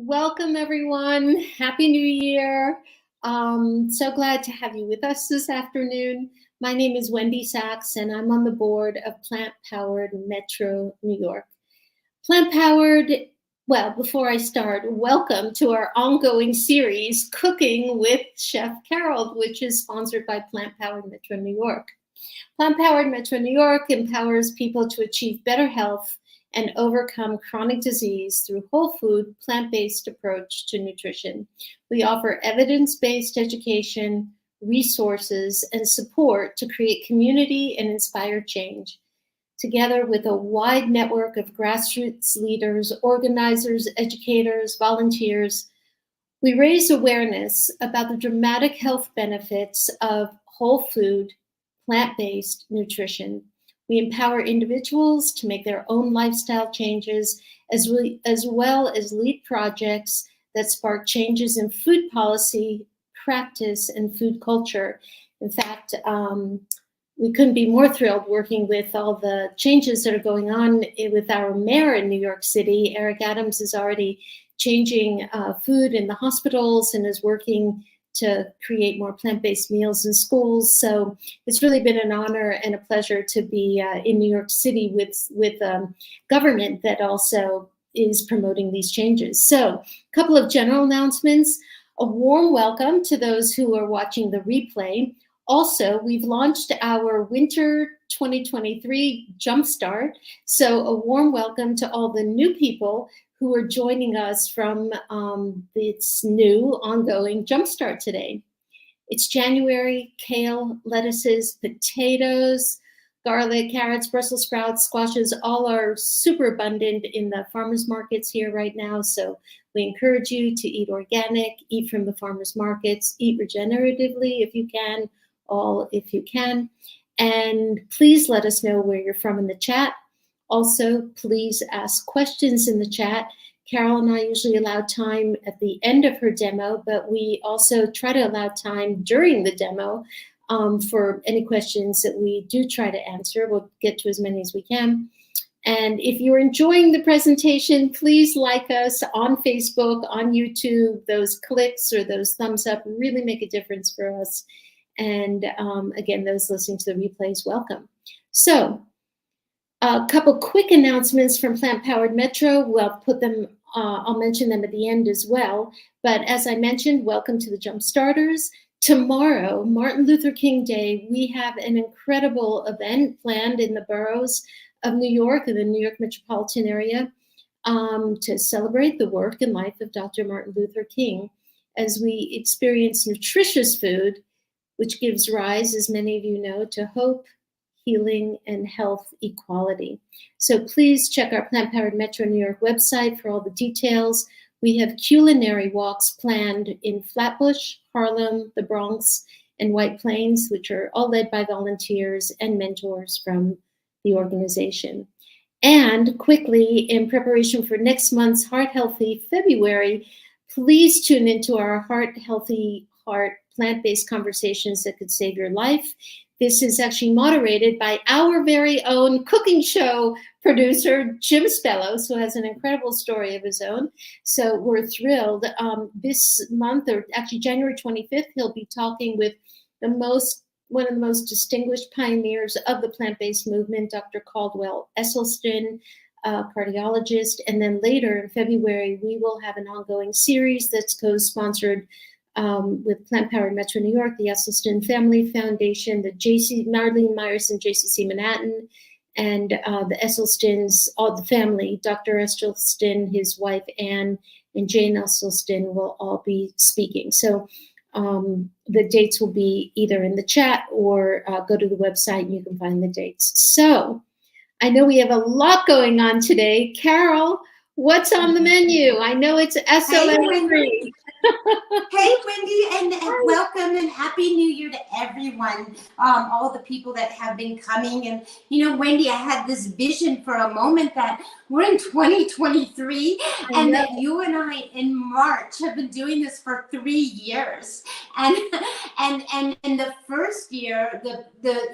Welcome, everyone. Happy New Year. So glad to have you with us this afternoon. My name is Wendy Sachs, and I'm on the board of Plant Powered Metro New York. Plant Powered, well, before I start, welcome to our ongoing series, Cooking with Chef Carole, which is sponsored by Plant Powered Metro New York. Plant Powered Metro New York empowers people to achieve better health and overcome chronic disease through whole food, plant-based approach to nutrition. We offer evidence-based education, resources, and support to create community and inspire change. Together with a wide network of grassroots leaders, organizers, educators, volunteers, we raise awareness about the dramatic health benefits of whole food, plant-based nutrition. We empower individuals to make their own lifestyle changes, as well as lead projects that spark changes in food policy, practice, and food culture. In fact, we couldn't be more thrilled working with all the changes that are going on with our mayor in New York City. Eric Adams is already changing food in the hospitals and is working to create more plant-based meals in schools. So it's really been an honor and a pleasure to be in New York City with government that also is promoting these changes. So a couple of general announcements. A warm welcome to those who are watching the replay. Also, we've launched our Winter 2023 Jumpstart. So a warm welcome to all the new people who are joining us from this new ongoing Jumpstart today. It's January. Kale, lettuces, potatoes, garlic, carrots, Brussels sprouts, squashes, all are super abundant in the farmers markets here right now. So we encourage you to eat organic, eat from the farmers markets, eat regeneratively if you can, all if you can. And please let us know where you're from in the chat. Also, please ask questions in the chat. Carole and I usually allow time at the end of her demo, but we also try to allow time during the demo for any questions that we do try to answer. We'll get to as many as we can. And if you're enjoying the presentation, please like us on Facebook, on YouTube. Those clicks or those thumbs up really make a difference for us. And again, those listening to the replays, welcome. So, a couple quick announcements from Plant Powered Metro. We'll put them, I'll mention them at the end as well. But as I mentioned, welcome to the Jump Starters. Tomorrow, Martin Luther King Day, we have an incredible event planned in the boroughs of New York and the New York metropolitan area to celebrate the work and life of Dr. Martin Luther King as we experience nutritious food, which gives rise, as many of you know, to hope, healing, and health equality. So please check our Plant Powered Metro New York website for all the details. We have culinary walks planned in Flatbush, Harlem, the Bronx, and White Plains, which are all led by volunteers and mentors from the organization. And quickly, in preparation for next month's Heart Healthy February, please tune into our Heart Healthy Heart plant-based conversations that could save your life. This is actually moderated by our very own cooking show producer, Jim Spellos, who has an incredible story of his own. So we're thrilled. This month, or actually January 25th, he'll be talking with one of the most distinguished pioneers of the plant-based movement, Dr. Caldwell Esselstyn, cardiologist. And then later in February, we will have an ongoing series that's co-sponsored with Plant Powered Metro New York, the Esselstyn Family Foundation, the Marlene Myerson JCC Manhattan, and the Esselstyns, all the family, Dr. Esselstyn, his wife Anne, and Jane Esselstyn will all be speaking. So the dates will be either in the chat or go to the website and you can find the dates. So I know we have a lot going on today. Carole, what's on the menu? I know it's SOS3. Hey, Wendy, and welcome and Happy New Year to everyone, all the people that have been coming. And, you know, Wendy, I had this vision for a moment that we're in 2023 and that you and I in March have been doing this for 3 years. And the first year,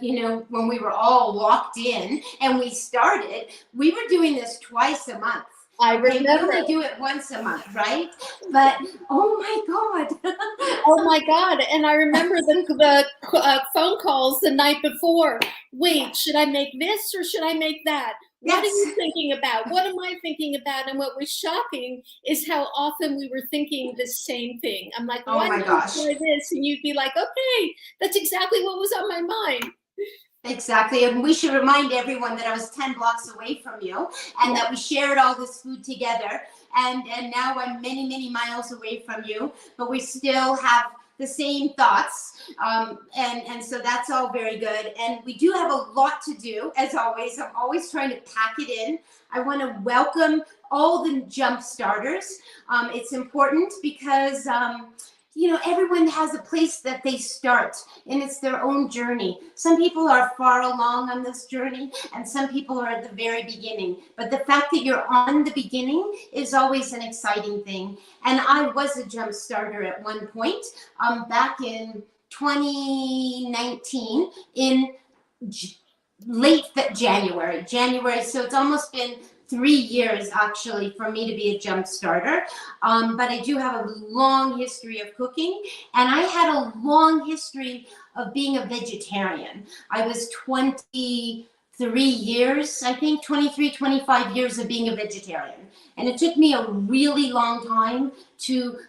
you know, when we were all locked in and we started, we were doing this twice a month. I Okay, we remember. only do it once a month, right? But oh my God. Oh my God. And I remember the phone calls the night before. Wait, should I make this or should I make that? What are Yes. you thinking about? What am I thinking about? And what was shocking is how often we were thinking the same thing. I'm like, Oh why my don't you gosh. try this? And you'd be like, okay, that's exactly what was on my mind. Exactly. And we should remind everyone that I was 10 blocks away from you and that we shared all this food together. And now I'm many, many miles away from you, but we still have the same thoughts. And so that's all very good. And we do have a lot to do, as always. I'm always trying to pack it in. I want to welcome all the jump starters. It's important because you know, everyone has a place that they start, and it's their own journey. Some people are far along on this journey, and some people are at the very beginning. But the fact that you're on the beginning is always an exciting thing. And I was a jump starter at one point, back in 2019 in late January. So it's almost been 3 years actually for me to be a jump starter. But I do have a long history of cooking, and I had a long history of being a vegetarian. I was 23 years, I think 23, 25 years of being a vegetarian. And it took me a really long time to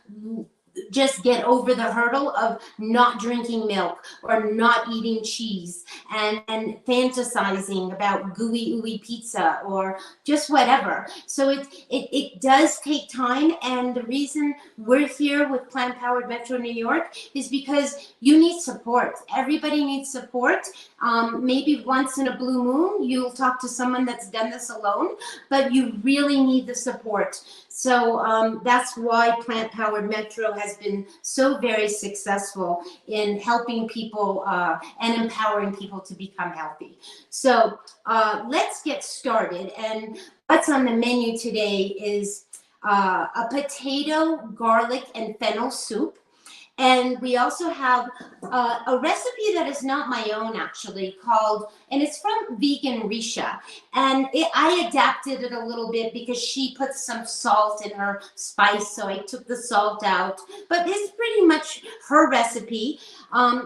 just get over the hurdle of not drinking milk or not eating cheese and fantasizing about gooey ooey pizza or just whatever. So it does take time, and the reason we're here with Plant Powered Metro New York is because you need support. Everybody needs support. Maybe once in a blue moon you'll talk to someone that's done this alone, but you really need the support. So that's why Plant Powered Metro has been so very successful in helping people and empowering people to become healthy. So let's get started. And what's on the menu today is a potato, garlic, and fennel soup. And we also have a recipe that is not my own, actually, called, and it's from Vegan Risha. And I adapted it a little bit because she put some salt in her spice, so I took the salt out. But it's pretty much her recipe.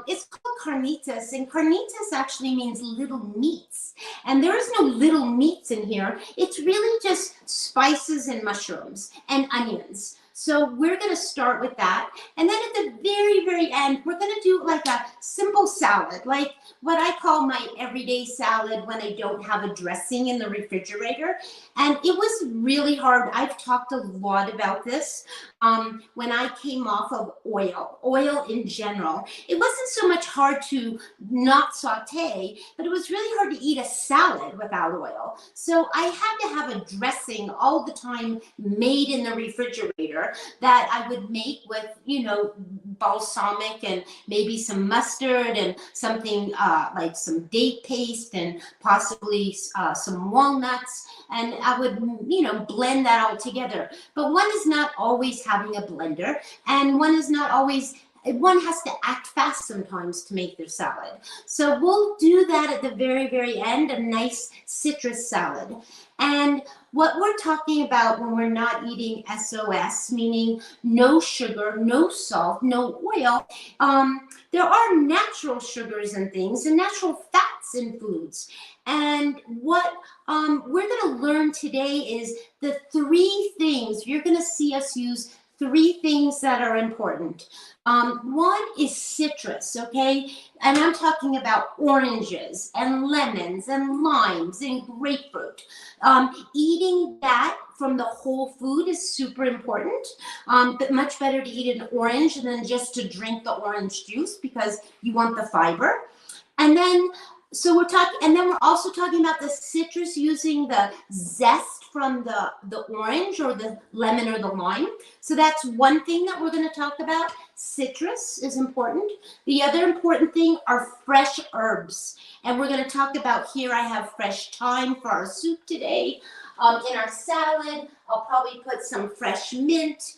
It's called carnitas, and carnitas actually means little meats. And there is no little meats in here. It's really just spices and mushrooms and onions. So we're going to start with that. And then at the very, very end, we're going to do like a simple salad, like what I call my everyday salad when I don't have a dressing in the refrigerator. And it was really hard. I've talked a lot about this. When I came off of oil in general, it wasn't so much hard to not saute, but it was really hard to eat a salad without oil. So I had to have a dressing all the time made in the refrigerator that I would make with, you know, balsamic and maybe some mustard and something like some date paste and possibly some walnuts. And I would, you know, blend that all together. But one is not always having a blender, and one is not always, one has to act fast sometimes to make their salad. So we'll do that at the very, very end, a nice citrus salad. And what we're talking about when we're not eating SOS, meaning no sugar, no salt, no oil, there are natural sugars and things and natural fats in foods. And what we're going to learn today is the 3 things. You're going to see us use 3 things that are important. One is citrus, okay? And I'm talking about oranges and lemons and limes and grapefruit. Eating that from the whole food is super important, but much better to eat an orange than just to drink the orange juice because you want the fiber. And then so we're talking, and then we're also talking about the citrus, using the zest from the orange or the lemon or the lime. So that's one thing that we're going to talk about. Citrus is important. The other important thing are fresh herbs. And we're going to talk about, here I have fresh thyme for our soup today. In our salad, I'll probably put some fresh mint.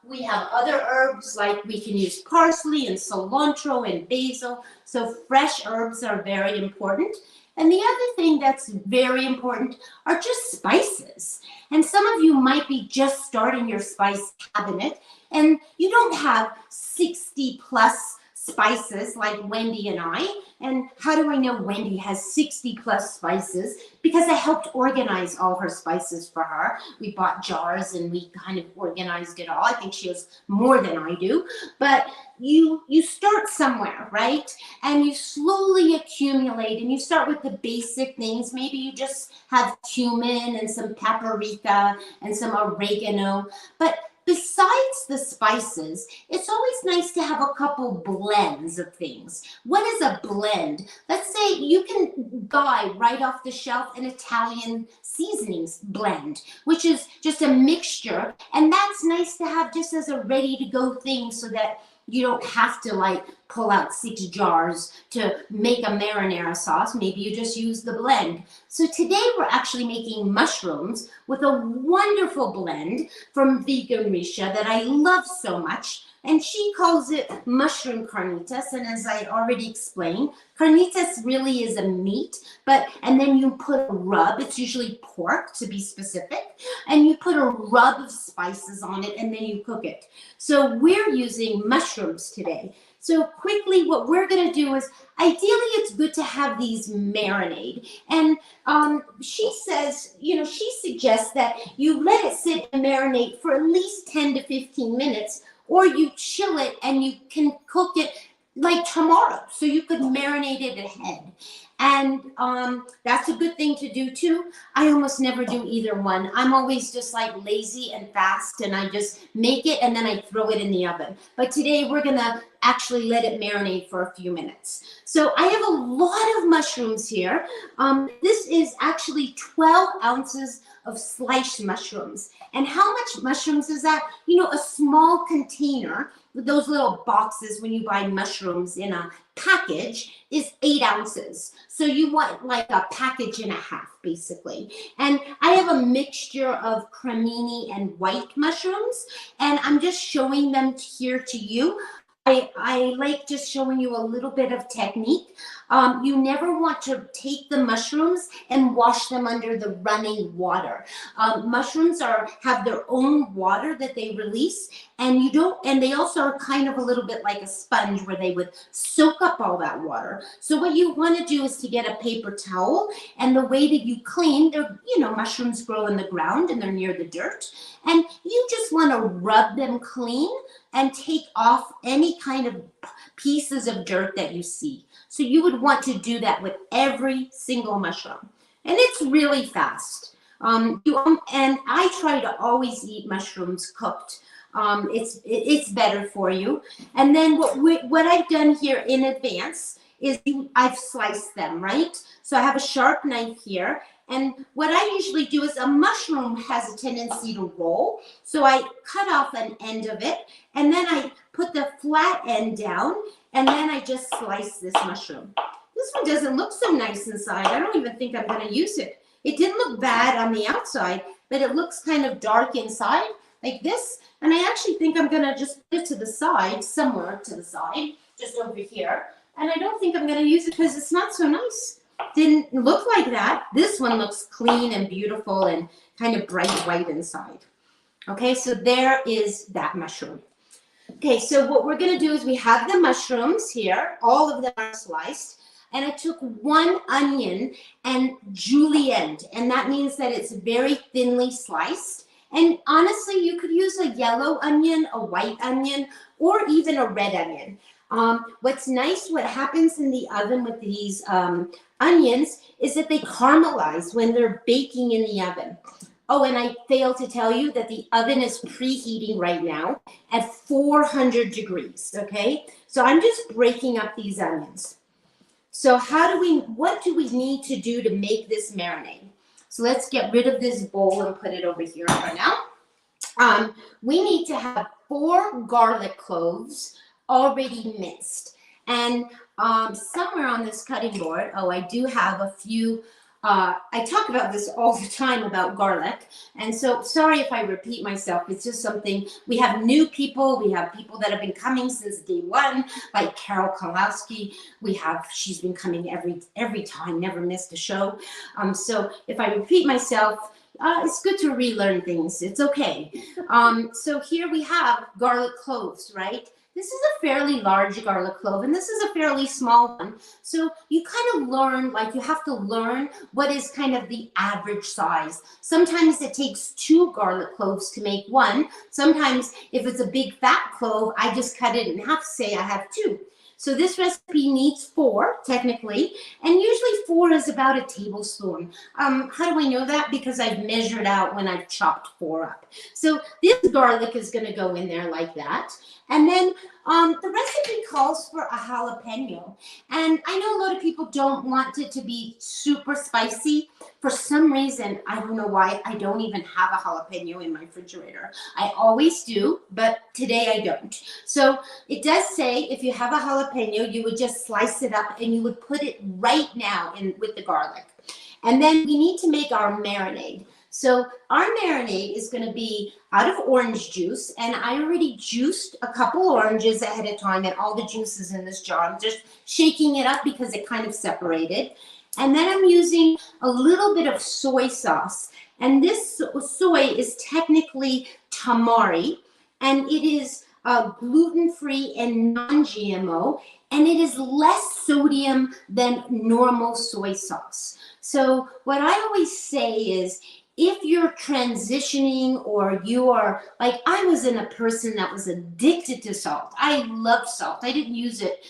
We have other herbs, like we can use parsley and cilantro and basil. So fresh herbs are very important. And the other thing that's very important are just spices. And some of you might be just starting your spice cabinet and you don't have 60 plus spices like Wendy and I. And how do I know Wendy has 60 plus spices? Because I helped organize all her spices for her. We bought jars and we kind of organized it all. I think she has more than I do. But you start somewhere, right? And you slowly accumulate, and you start with the basic things. Maybe you just have cumin and some paprika and some oregano. But besides the spices, it's always nice to have a couple blends of things. What is a blend? Let's say you can buy right off the shelf an Italian seasonings blend, which is just a mixture. And that's nice to have just as a ready to go thing so that you don't have to like pull out 6 jars to make a marinara sauce. Maybe you just use the blend. So today we're actually making mushrooms with a wonderful blend from Vegan Risha that I love so much. And she calls it mushroom carnitas. And as I already explained, carnitas really is a meat, and then you put a rub, it's usually pork to be specific, and you put a rub of spices on it and then you cook it. So we're using mushrooms today. So quickly, what we're gonna do is, ideally it's good to have these marinade. And she says, she suggests that you let it sit and marinate for at least 10 to 15 minutes, or you chill it and you can cook it like tomorrow. So you could marinate it ahead. And that's a good thing to do too. I almost never do either one. I'm always just like lazy and fast, and I just make it and then I throw it in the oven. But today we're gonna actually let it marinate for a few minutes. So I have a lot of mushrooms here. This is actually 12 ounces of sliced mushrooms. And how much mushrooms is that? A small container with those little boxes when you buy mushrooms in a package is 8 ounces. So you want like a package and a half, basically. And I have a mixture of cremini and white mushrooms, and I'm just showing them here to you. I like just showing you a little bit of technique. You never want to take the mushrooms and wash them under the running water. Mushrooms have their own water that they release, and they also are kind of a little bit like a sponge where they would soak up all that water. So what you want to do is to get a paper towel, and the way that you clean, mushrooms grow in the ground and they're near the dirt, and you just want to rub them clean and take off any kind of pieces of dirt that you see. So you would want to do that with every single mushroom. And it's really fast. And I try to always eat mushrooms cooked. It's better for you. And then what I've done here in advance is I've sliced them, right? So I have a sharp knife here. And what I usually do is, a mushroom has a tendency to roll. So I cut off an end of it, and then I put the flat end down, and then I just slice this mushroom. This one doesn't look so nice inside. I don't even think I'm going to use it. It didn't look bad on the outside, but it looks kind of dark inside, like this. And I actually think I'm going to just put it to the side, somewhere to the side, just over here. And I don't think I'm going to use it because it's not so nice. Didn't look like that. This one looks clean and beautiful and kind of bright white inside. Okay, so there is that mushroom. Okay, so what we're going to do is, we have the mushrooms here. All of them are sliced. And I took 1 onion and julienne, and that means that it's very thinly sliced. And honestly, you could use a yellow onion, a white onion, or even a red onion. What's nice, what happens in the oven with these onions is that they caramelize when they're baking in the oven. Oh, and I failed to tell you that the oven is preheating right now at 400 degrees, okay? So I'm just breaking up these onions. So what do we need to do to make this marinade? So let's get rid of this bowl and put it over here for now. We need to have 4 garlic cloves already minced. And somewhere on this cutting board, I do have a few I talk about this all the time about garlic, and so sorry if I repeat myself. It's just something, we have new people, we have people that have been coming since day one, like Carole Kalowski. She's been coming every time, never missed a show. So if I repeat myself, it's good to relearn things. It's okay. So here we have garlic cloves, right? This is a fairly large garlic clove, and this is a fairly small one. So you kind of learn, like you have to learn what is kind of the average size. Sometimes it takes 2 garlic cloves to make one. Sometimes if it's a big fat clove, I just cut it in half, say I have 2. So this recipe needs 4, technically, and usually 4 is about a tablespoon. How do I know that? Because I've measured out when I've chopped 4 up. So this garlic is going to go in there like that. And then the recipe calls for a jalapeno. And I know a lot of people don't want it to be super spicy. For some reason, I don't know why, I don't even have a jalapeno in my refrigerator. I always do, but today I don't. So it does say if you have a jalapeno, you would just slice it up and you would put it right now in with the garlic. And then we need to make our marinade. So our marinade is going to be out of orange juice, and I already juiced a couple oranges ahead of time, and all the juice is in this jar. I'm just shaking it up because it kind of separated. And then I'm using a little bit of soy sauce, and this soy is technically tamari, and it is gluten-free and non-GMO, and it is less sodium than normal soy sauce. So what I always say is, if you're transitioning or you are, like I was in a person that was addicted to salt. I love salt. I didn't use it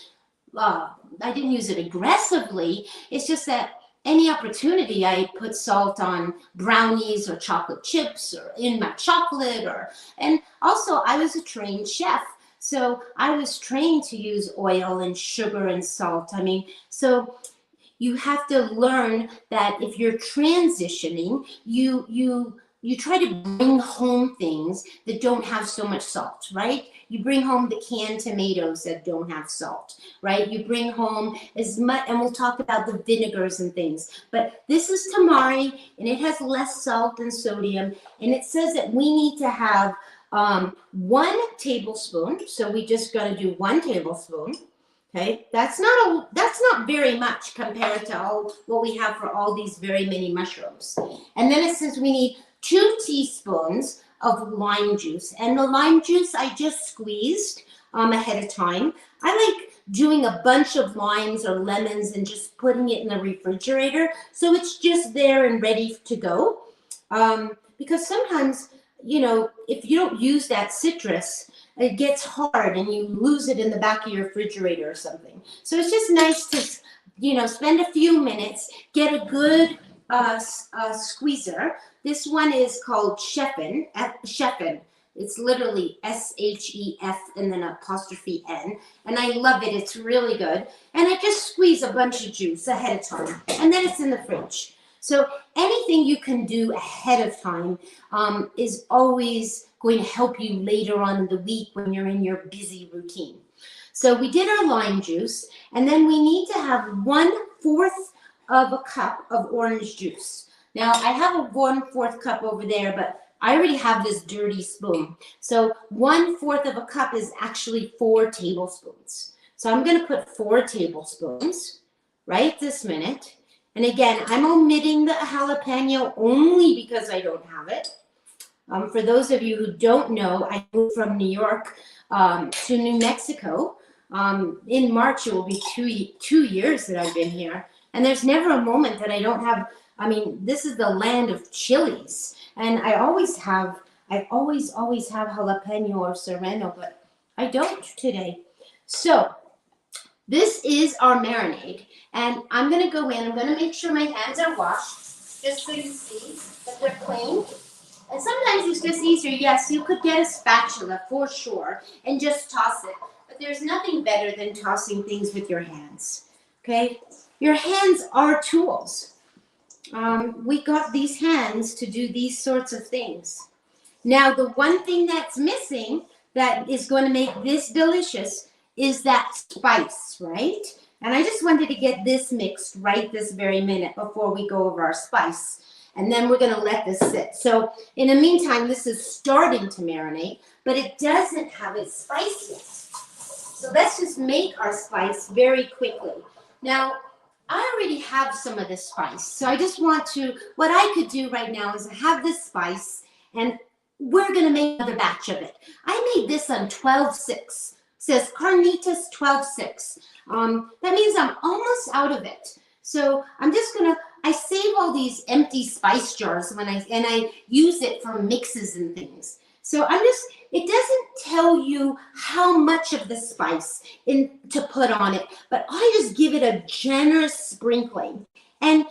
aggressively. It's just that any opportunity I put salt on brownies or chocolate chips or in my chocolate, and also I was a trained chef. So I was trained to use oil and sugar and salt. I mean, so you have to learn that if you're transitioning, you try to bring home things that don't have so much salt, right? You bring home the canned tomatoes that don't have salt, right? You bring home as much, and we'll talk about the vinegars and things, but this is tamari, and it has less salt and sodium, and it says that we need to have 1 tablespoon, so we just got to do 1 tablespoon. Okay, that's not very much compared to all what we have for all these very many mushrooms. And then it says we need 2 teaspoons of lime juice, and the lime juice I just squeezed ahead of time. I like doing a bunch of limes or lemons and just putting it in the refrigerator so it's just there and ready to go. Because sometimes, you know, if you don't use that citrus, it gets hard and you lose it in the back of your refrigerator or something. So it's just nice to, you know, spend a few minutes, get a good squeezer. This one is called Chefin. It's literally S-H-E-F and then apostrophe N. And I love it. It's really good. And I just squeeze a bunch of juice ahead of time. And then it's in the fridge. So anything you can do ahead of time is always going to help you later on in the week when you're in your busy routine. So we did our lime juice, and then we need to have 1/4 of a cup of orange juice. Now I have a 1/4 cup over there, but I already have this dirty spoon. So 1/4 of a cup is actually 4 tablespoons. So I'm going to put 4 tablespoons right this minute. And again, I'm omitting the jalapeno only because I don't have it. For those of you who don't know, I moved from New York to New Mexico. In March, it will be two years that I've been here. And there's never a moment that I don't have, I mean, this is the land of chilies. And I always have jalapeno or serrano, but I don't today. So this is our marinade. And I'm going to go in, I'm going to make sure my hands are washed, just so you see that they're clean. And sometimes it's just easier. Yes, you could get a spatula for sure and just toss it. But there's nothing better than tossing things with your hands. Okay? Your hands are tools. We got these hands to do these sorts of things. Now, the one thing that's missing that is going to make this delicious is that spice, right? And I just wanted to get this mixed right this very minute before we go over our spice. And then we're going to let this sit. So in the meantime, this is starting to marinate, but it doesn't have its spice yet. So let's just make our spice very quickly. Now, I already have some of this spice. So I just want to, what I could do right now is have this spice, and we're going to make another batch of it. I made this on 12/6. It says carnitas 12/6. That means I'm almost out of it. So I'm just going to, I save all these empty spice jars when I use it for mixes and things. So I'm just, it doesn't tell you how much of the spice to put on it, but I just give it a generous sprinkling. And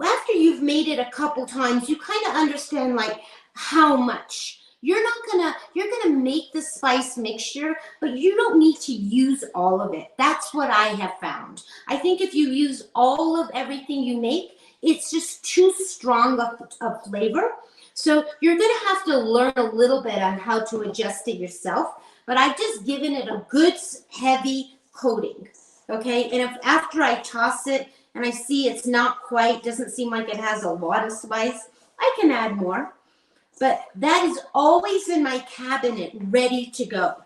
after you've made it a couple times, you kind of understand like how much. You're gonna make the spice mixture, but you don't need to use all of it. That's what I have found. I think if you use all of everything you make, it's just too strong of flavor. So you're gonna have to learn a little bit on how to adjust it yourself, but I've just given it a good heavy coating, okay? And if after I toss it and I see it's not quite, doesn't seem like it has a lot of spice, I can add more. But that is always in my cabinet ready to go.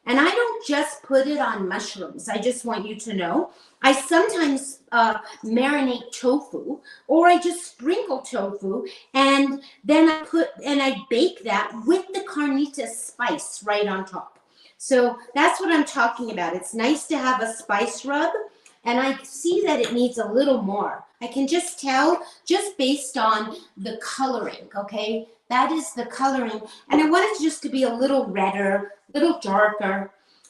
And I don't just put it on mushrooms. I just want you to know. I sometimes marinate tofu, or I just sprinkle tofu, and then I bake that with the carnitas spice right on top. So that's what I'm talking about. It's nice to have a spice rub, and I see that it needs a little more. I can just tell just based on the coloring, okay? That is the coloring. And I want it just to be a little redder, a little darker.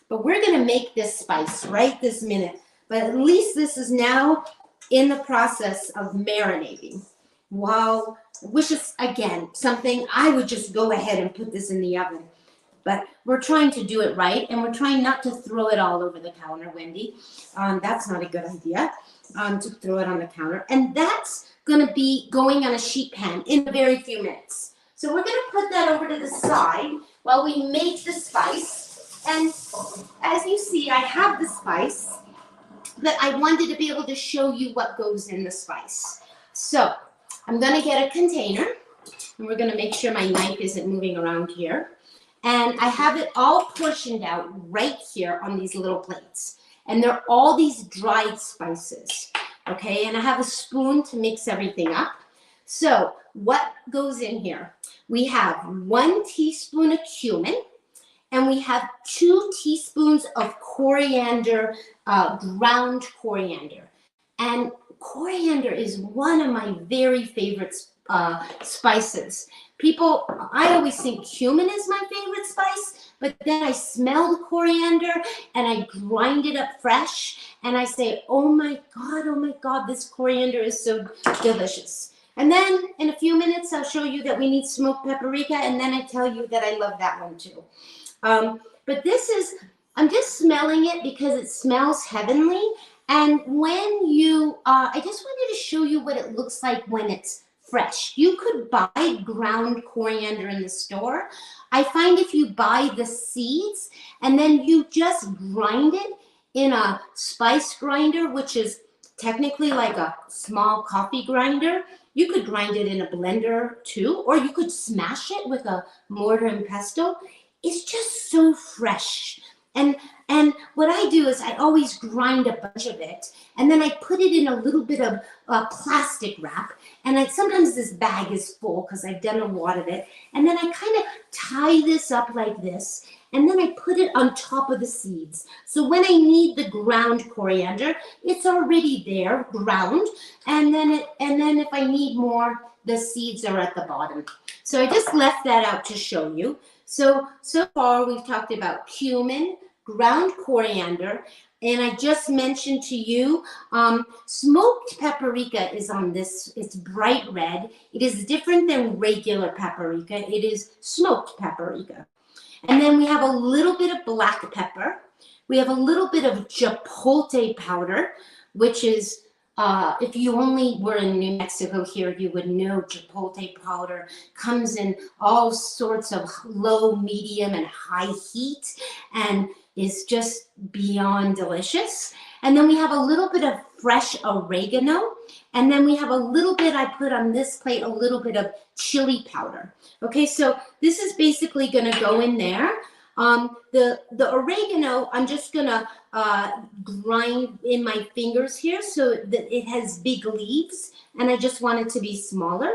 But we're going to make this spice right this minute. But at least this is now in the process of marinating. Wow. Which is, again, something I would just go ahead and put this in the oven. But we're trying to do it right. And we're trying not to throw it all over the counter, Wendy. That's not a good idea, to throw it on the counter. And that's going to be going on a sheet pan in a very few minutes. So we're going to put that over to the side while we make the spice. And as you see, I have the spice, but I wanted to be able to show you what goes in the spice. So I'm going to get a container, and we're going to make sure my knife isn't moving around here. And I have it all portioned out right here on these little plates. And they're all these dried spices, okay? And I have a spoon to mix everything up. So what goes in here? We have 1 teaspoon of cumin, and we have 2 teaspoons of coriander, ground coriander. And coriander is one of my very favorite spices. I always think cumin is my favorite spice, but then I smell the coriander and I grind it up fresh, and I say, oh my God, this coriander is so delicious. And then in a few minutes, I'll show you that we need smoked paprika, and then I tell you that I love that one too. But this is, I'm just smelling it because it smells heavenly. And when you, I just wanted to show you what it looks like when it's fresh. You could buy ground coriander in the store. I find if you buy the seeds and then you just grind it in a spice grinder, which is technically like a small coffee grinder, you could grind it in a blender too, or you could smash it with a mortar and pestle. It's just so fresh. And what I do is I always grind a bunch of it, and then I put it in a little bit of plastic wrap. And sometimes this bag is full because I've done a lot of it. And then I kind of tie this up like this, and then I put it on top of the seeds. So when I need the ground coriander, it's already there, ground. And then if I need more, the seeds are at the bottom. So I just left that out to show you. So far we've talked about cumin, ground coriander, and I just mentioned to you, smoked paprika is on this. It's bright red. It is different than regular paprika. It is smoked paprika. And then we have a little bit of black pepper. We have a little bit of chipotle powder, which is, if you only were in New Mexico here, you would know chipotle powder comes in all sorts of low, medium, and high heat, and is just beyond delicious. And then we have a little bit of fresh oregano. And then we have a little bit, I put on this plate, a little bit of chili powder. Okay, so this is basically gonna go in there. The oregano, I'm just gonna grind in my fingers here so that it has big leaves, and I just want it to be smaller,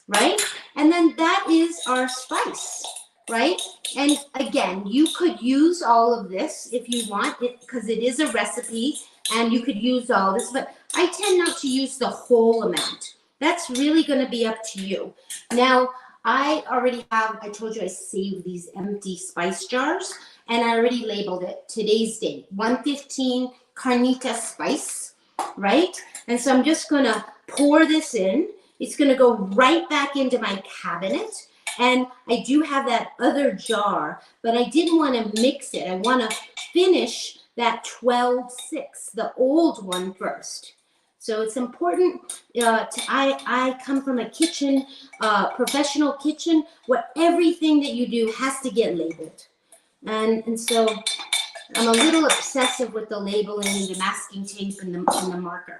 right? And then that is our spice, right? And again, you could use all of this if you want it, because it is a recipe, and you could use all this, but I tend not to use the whole amount. That's really gonna be up to you. Now, I already have, I told you I saved these empty spice jars, and I already labeled it, today's date, 115 carnita spice, right? And so I'm just gonna pour this in. It's gonna go right back into my cabinet. And I do have that other jar, but I didn't wanna mix it. I wanna finish that 12-6, the old one first. So it's important, I come from a kitchen, professional kitchen, where everything that you do has to get labeled. And so I'm a little obsessive with the labeling, the masking tape, and the marker.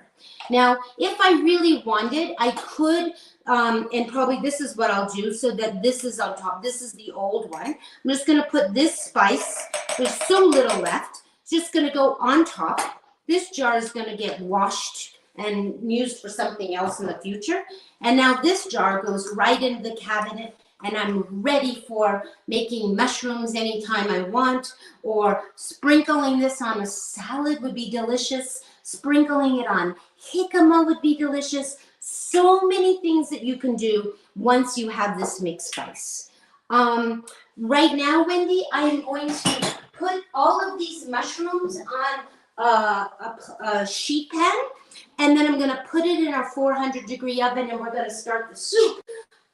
Now, if I really wanted, I could, and probably this is what I'll do, so that this is on top. This is the old one. I'm just gonna put this spice, there's so little left, it's just gonna go on top. This jar is gonna get washed and used for something else in the future. And now this jar goes right into the cabinet, and I'm ready for making mushrooms anytime I want, or sprinkling this on a salad would be delicious. Sprinkling it on jicama would be delicious. So many things that you can do once you have this mixed spice. Right now, Wendy, I'm going to put all of these mushrooms on a sheet pan, and then I'm gonna put it in our 400-degree oven, and we're gonna start the soup.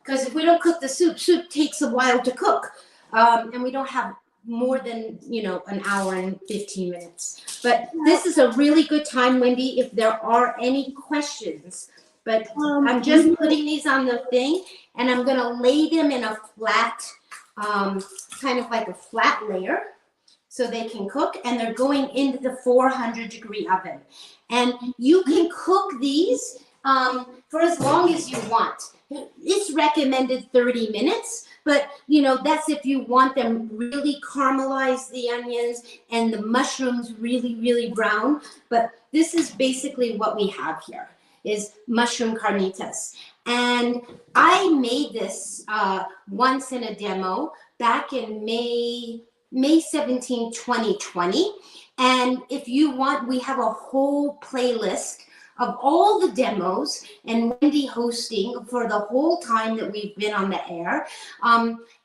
Because if we don't cook the soup takes a while to cook. And we don't have more than, an hour and 15 minutes. But this is a really good time, Wendy, if there are any questions. But I'm just putting these on the thing, and I'm gonna lay them in a flat, kind of like a flat layer, so they can cook, and they're going into the 400-degree oven. And you can cook these for as long as you want. It's recommended 30 minutes, but that's if you want them really caramelized, the onions, and the mushrooms really, really brown. But this is basically what we have here, is mushroom carnitas. And I made this once in a demo back in May 17, 2020. And if you want, we have a whole playlist of all the demos, and Wendy hosting for the whole time that we've been on the air.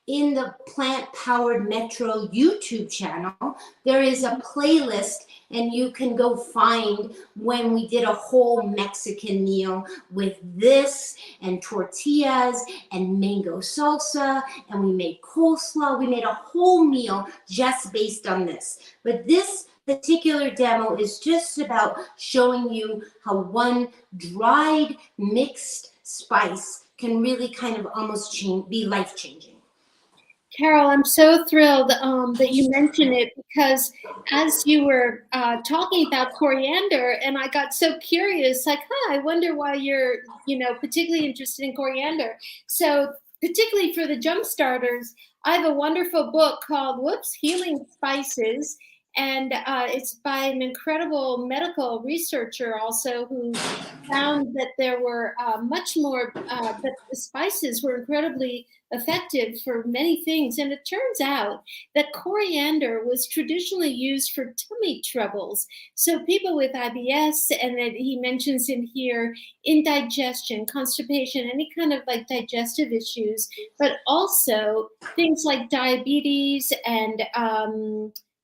In the Plant Powered Metro YouTube channel, there is a playlist, and you can go find when we did a whole Mexican meal with this and tortillas and mango salsa, and we made coleslaw. We made a whole meal just based on this. But this particular demo is just about showing you how one dried mixed spice can really kind of almost be life-changing. Carole, I'm so thrilled that you mentioned it, because as you were talking about coriander, and I got so curious, like, I wonder why you're, particularly interested in coriander. So particularly for the jump starters, I have a wonderful book called Healing Spices. And it's by an incredible medical researcher also, who found that there were much more, that the spices were incredibly effective for many things. And it turns out that coriander was traditionally used for tummy troubles. So people with IBS, and that he mentions in here, indigestion, constipation, any kind of like digestive issues, but also things like diabetes and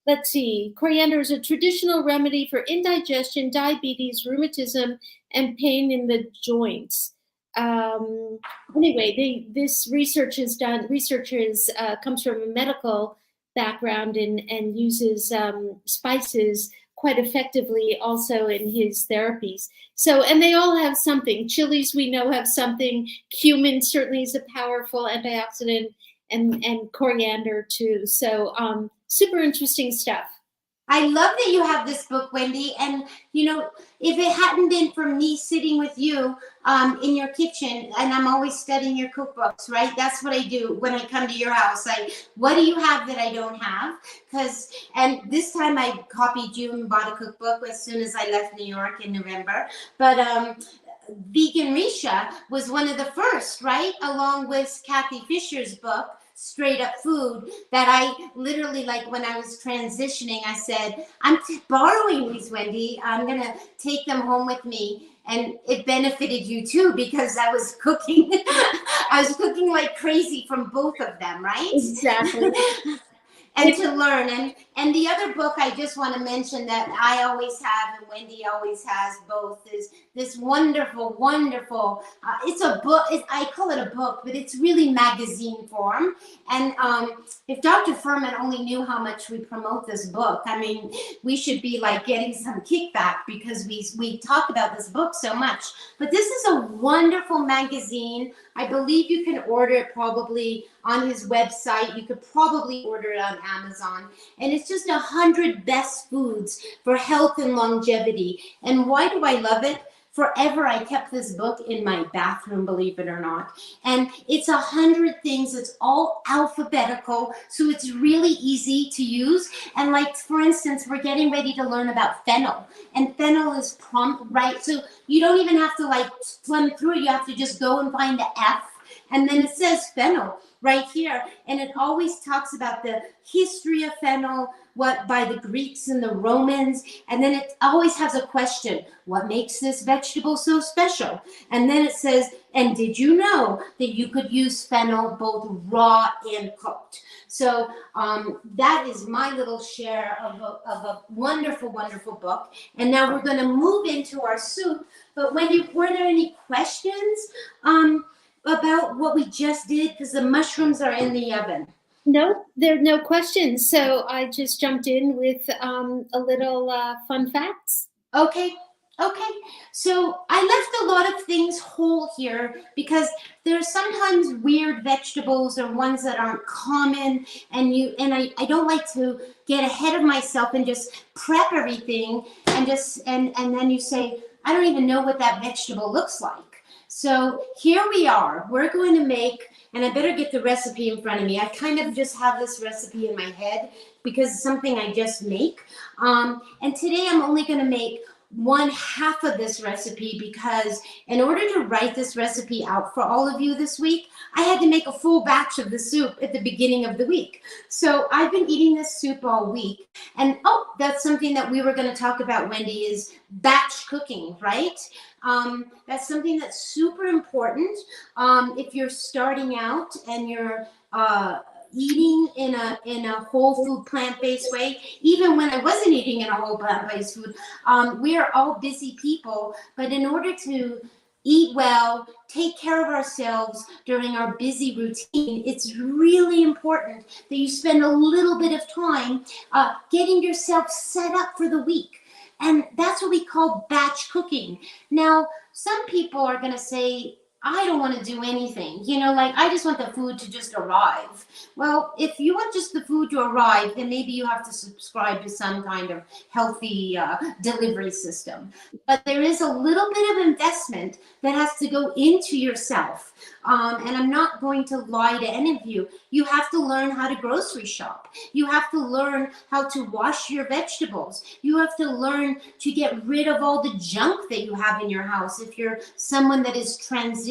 let's see, coriander is a traditional remedy for indigestion, diabetes, rheumatism, and pain in the joints. Anyway, this research comes from a medical background and uses spices quite effectively also in his therapies. So, and they all have something. Chilies, we know, have something. Cumin certainly is a powerful antioxidant, and coriander too. So super interesting stuff. I love that you have this book, Wendy. And, you know, if it hadn't been for me sitting with you in your kitchen, and I'm always studying your cookbooks, right? That's what I do when I come to your house. What do you have that I don't have? And this time I copied you and bought a cookbook as soon as I left New York in November. But Vegan Risha was one of the first, right? Along with Kathy Fisher's book, Straight Up Food, that I literally, like when I was transitioning, I said, I'm borrowing these, Wendy. I'm going to take them home with me. And it benefited you too, because I was cooking. I was cooking like crazy from both of them, right? Exactly. And to learn. And the other book I just want to mention that I always have, and Wendy always has both, is this wonderful, wonderful, it's a book, I call it a book, but it's really magazine form. And if Dr. Furman only knew how much we promote this book, I mean, we should be like getting some kickback, because we talk about this book so much. But this is a wonderful magazine. I believe you can order it probably on his website. You could probably order it on Amazon. And it's just 100 best foods for health and longevity. And why do I love it? Forever I kept this book in my bathroom, believe it or not. And it's 100 things. It's all alphabetical, so it's really easy to use. And like, for instance, we're getting ready to learn about fennel. And fennel is prompt, right? So you don't even have to like plumb through it. You have to just go and find the F. And then it says fennel right here. And it always talks about the history of fennel, what by the Greeks and the Romans. And then it always has a question: what makes this vegetable so special? And then it says, and did you know that you could use fennel both raw and cooked? So that is my little share of a wonderful, wonderful book. And now we're going to move into our soup. But Wendy, were there any questions about what we just did? Because the mushrooms are in the oven. No, there are no questions. So I just jumped in with a little fun facts. Okay. So I left a lot of things whole here, because there's sometimes weird vegetables or ones that aren't common, and I don't like to get ahead of myself and just prep everything and then you say, I don't even know what that vegetable looks like. So here we are. We're going to make, and I better get the recipe in front of me. I kind of just have this recipe in my head because it's something I just make. And today I'm only going to make 1/2 of this recipe, because in order to write this recipe out for all of you this week, I had to make a full batch of the soup at the beginning of the week. So I've been eating this soup all week. And that's something that we were going to talk about, Wendy, is batch cooking, right? That's something that's super important if you're starting out and you're eating in a whole food plant-based way. Even when I wasn't eating in a whole plant-based food, we are all busy people, but in order to eat well, take care of ourselves during our busy routine, it's really important that you spend a little bit of time getting yourself set up for the week. And that's what we call batch cooking. Now, some people are going to say, I don't want to do anything. Like, I just want the food to just arrive. Well, if you want just the food to arrive, then maybe you have to subscribe to some kind of healthy delivery system. But there is a little bit of investment that has to go into yourself. And I'm not going to lie to any of you. You have to learn how to grocery shop. You have to learn how to wash your vegetables. You have to learn to get rid of all the junk that you have in your house if you're someone that is transitioning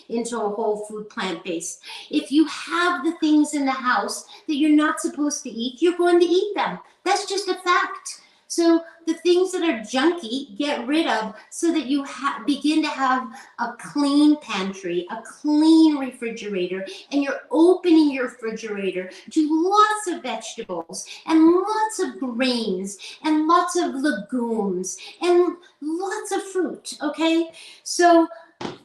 into a whole food plant-based. If you have the things in the house that you're not supposed to eat, you're going to eat them. That's just a fact. So the things that are junky, get rid of, so that you begin to have a clean pantry, a clean refrigerator, and you're opening your refrigerator to lots of vegetables and lots of grains and lots of legumes and lots of fruit, okay? So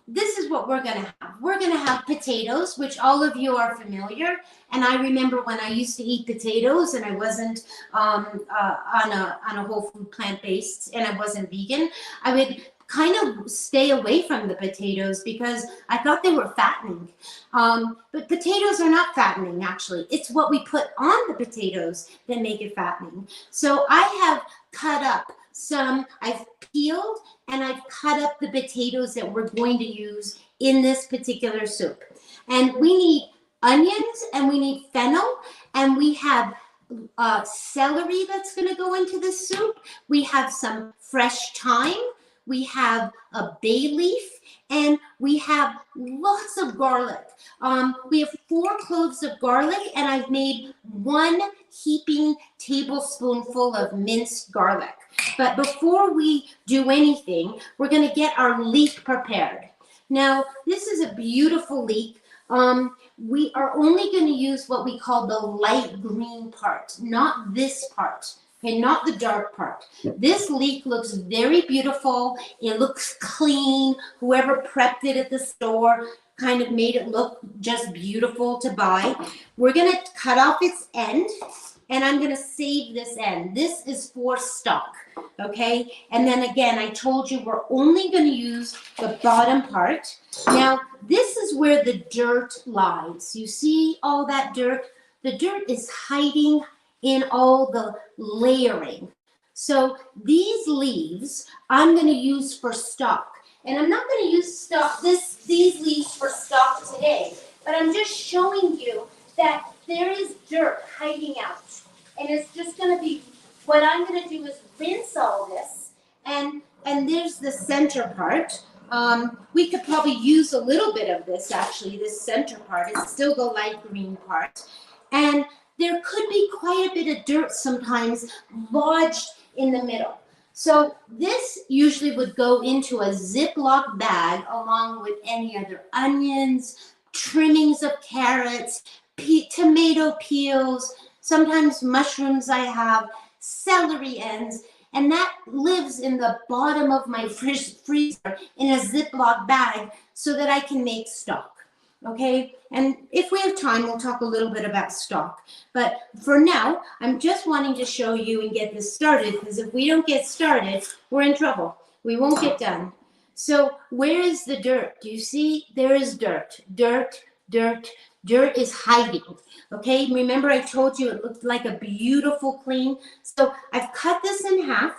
this is what we're going to have. We're going to have potatoes, which all of you are familiar. And I remember when I used to eat potatoes and I wasn't on a whole food plant-based and I wasn't vegan, I would kind of stay away from the potatoes because I thought they were fattening. But potatoes are not fattening, actually. It's what we put on the potatoes that make it fattening. So I have cut up some, I've peeled and I've cut up the potatoes that we're going to use in this particular soup. And we need onions and we need fennel and we have celery that's going to go into the soup. We have some fresh thyme. We have a bay leaf and we have lots of garlic. We have 4 cloves of garlic and I've made 1 heaping tablespoonful of minced garlic. But before we do anything, we're going to get our leek prepared. Now, this is a beautiful leek. We are only going to use what we call the light green part, not this part, okay, not the dark part. This leek looks very beautiful. It looks clean. Whoever prepped it at the store kind of made it look just beautiful to buy. We're going to cut off its end, and I'm going to save this end. This is for stock, okay? And then again, I told you we're only going to use the bottom part. Now, this is where the dirt lies. You see all that dirt? The dirt is hiding in all the layering. So these leaves I'm going to use for stock. And I'm not going to use these leaves for stock today, but I'm just showing you that there is dirt hiding out. And it's just going to be, what I'm going to do is rinse all this. And there's the center part. We could probably use a little bit of this, actually, this center part. It's still the light green part. And there could be quite a bit of dirt sometimes lodged in the middle. So this usually would go into a Ziploc bag along with any other onions, trimmings of carrots, tomato peels, sometimes mushrooms I have, celery ends, and that lives in the bottom of my freezer in a Ziploc bag so that I can make stock, okay? And if we have time, we'll talk a little bit about stock. But for now, I'm just wanting to show you and get this started, because if we don't get started, we're in trouble. We won't get done. So where is the dirt? Do you see? There is dirt. Dirt, dirt, dirt is hiding. Okay, remember I told you it looked like a beautiful clean. So I've cut this in half,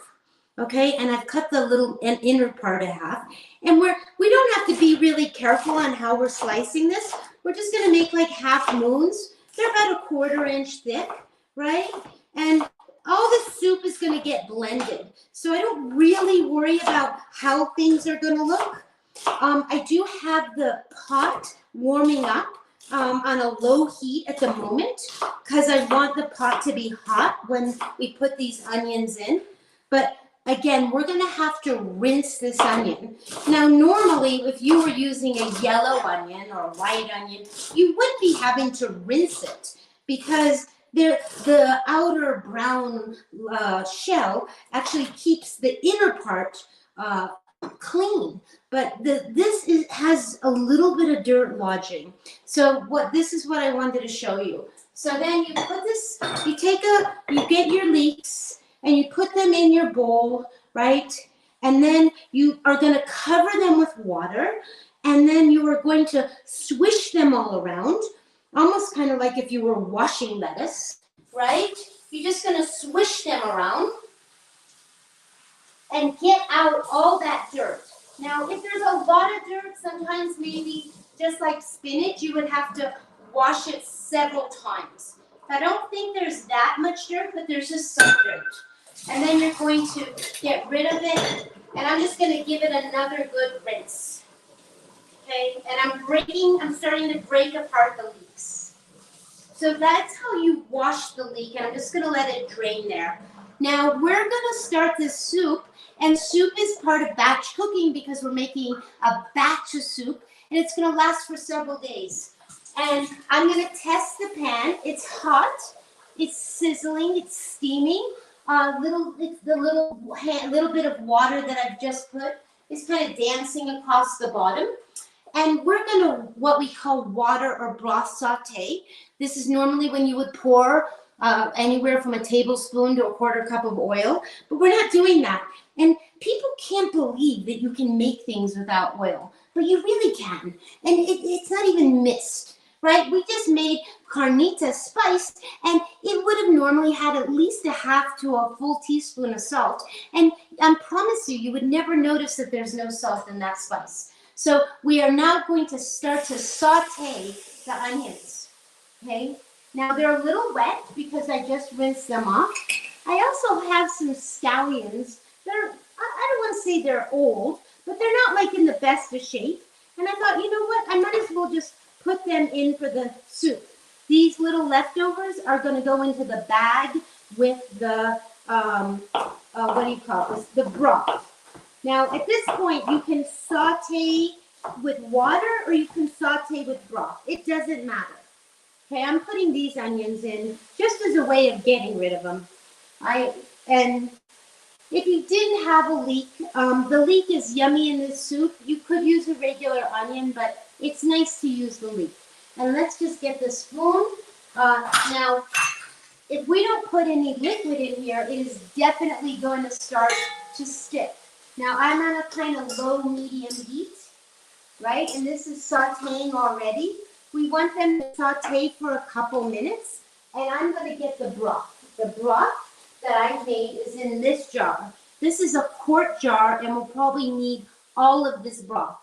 okay, and I've cut the little inner part in half. And we don't have to be really careful on how we're slicing this. We're just gonna make like half moons. They're about 1/4 inch thick, right? And all the soup is gonna get blended. So I don't really worry about how things are gonna look. I do have the pot warming up on a low heat at the moment because I want the pot to be hot when we put these onions in. But again, we're going to have to rinse this onion. Now, normally, if you were using a yellow onion or a white onion, you wouldn't be having to rinse it because the outer brown shell actually keeps the inner part clean. But this has a little bit of dirt lodging. So this is what I wanted to show you. So then you put this, you get your leeks and you put them in your bowl, right? And then you are going to cover them with water. And then you are going to swish them all around, almost kind of like if you were washing lettuce, right? You're just going to swish them around and get out all that dirt. Now, if there's a lot of dirt, sometimes maybe just like spinach, you would have to wash it several times. I don't think there's that much dirt, but there's just some dirt. And then you're going to get rid of it, and I'm just going to give it another good rinse. Okay, and I'm starting to break apart the leeks. So that's how you wash the leek, and I'm just going to let it drain there. Now, we're going to start this soup. And soup is part of batch cooking because we're making a batch of soup and it's going to last for several days. And I'm going to test the pan. It's hot, it's sizzling, it's steaming. Little bit of water that I've just put is kind of dancing across the bottom. And we're going to what we call water or broth saute. This is normally when you would pour anywhere from a tablespoon to a 1/4 cup of oil, but we're not doing that. And people can't believe that you can make things without oil, but you really can. And it's not even missed, right? We just made carnita spiced, and it would have normally had at least a half to a full teaspoon of salt. And I promise you, you would never notice that there's no salt in that spice. So we are now going to start to saute the onions, okay? Now they're a little wet because I just rinsed them off. I also have some scallions. I don't want to say they're old, but they're not like in the best of shape. And I thought, you know what? I might as well just put them in for the soup. These little leftovers are going to go into the bag with the, what do you call this? The broth. Now, at this point, you can saute with water or you can saute with broth. It doesn't matter. Okay, I'm putting these onions in just as a way of getting rid of them. And if you didn't have a leek, the leek is yummy in this soup. You could use a regular onion, but it's nice to use the leek. And let's just get the spoon. Now, if we don't put any liquid in here, it is definitely going to start to stick. Now, I'm on a kind of low-medium heat, right? And this is sauteing already. We want them to saute for a couple minutes. And I'm going to get the broth. The broth that I made is in this jar. This is a quart jar, and we'll probably need all of this broth.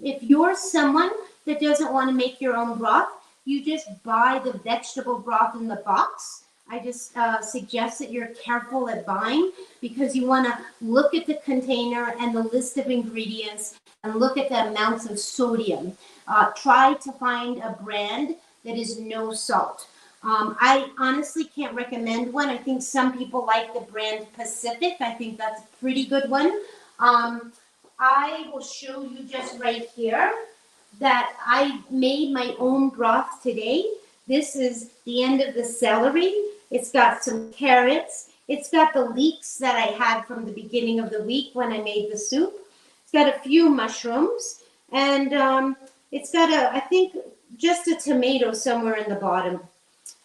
If you're someone that doesn't want to make your own broth, you just buy the vegetable broth in the box. I just suggest that you're careful at buying because you want to look at the container and the list of ingredients and look at the amounts of sodium. Try to find a brand that is no salt. I honestly can't recommend one. I think some people like the brand Pacific. I think that's a pretty good one. I will show you just right here that I made my own broth today. This is the end of the celery. It's got some carrots. It's got the leeks that I had from the beginning of the week when I made the soup. It's got a few mushrooms. And it's got I think, just a tomato somewhere in the bottom.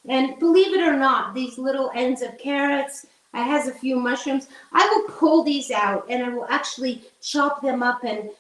And believe it or not, these little ends of carrots, it has a few mushrooms. I will pull these out and I will actually chop them up. And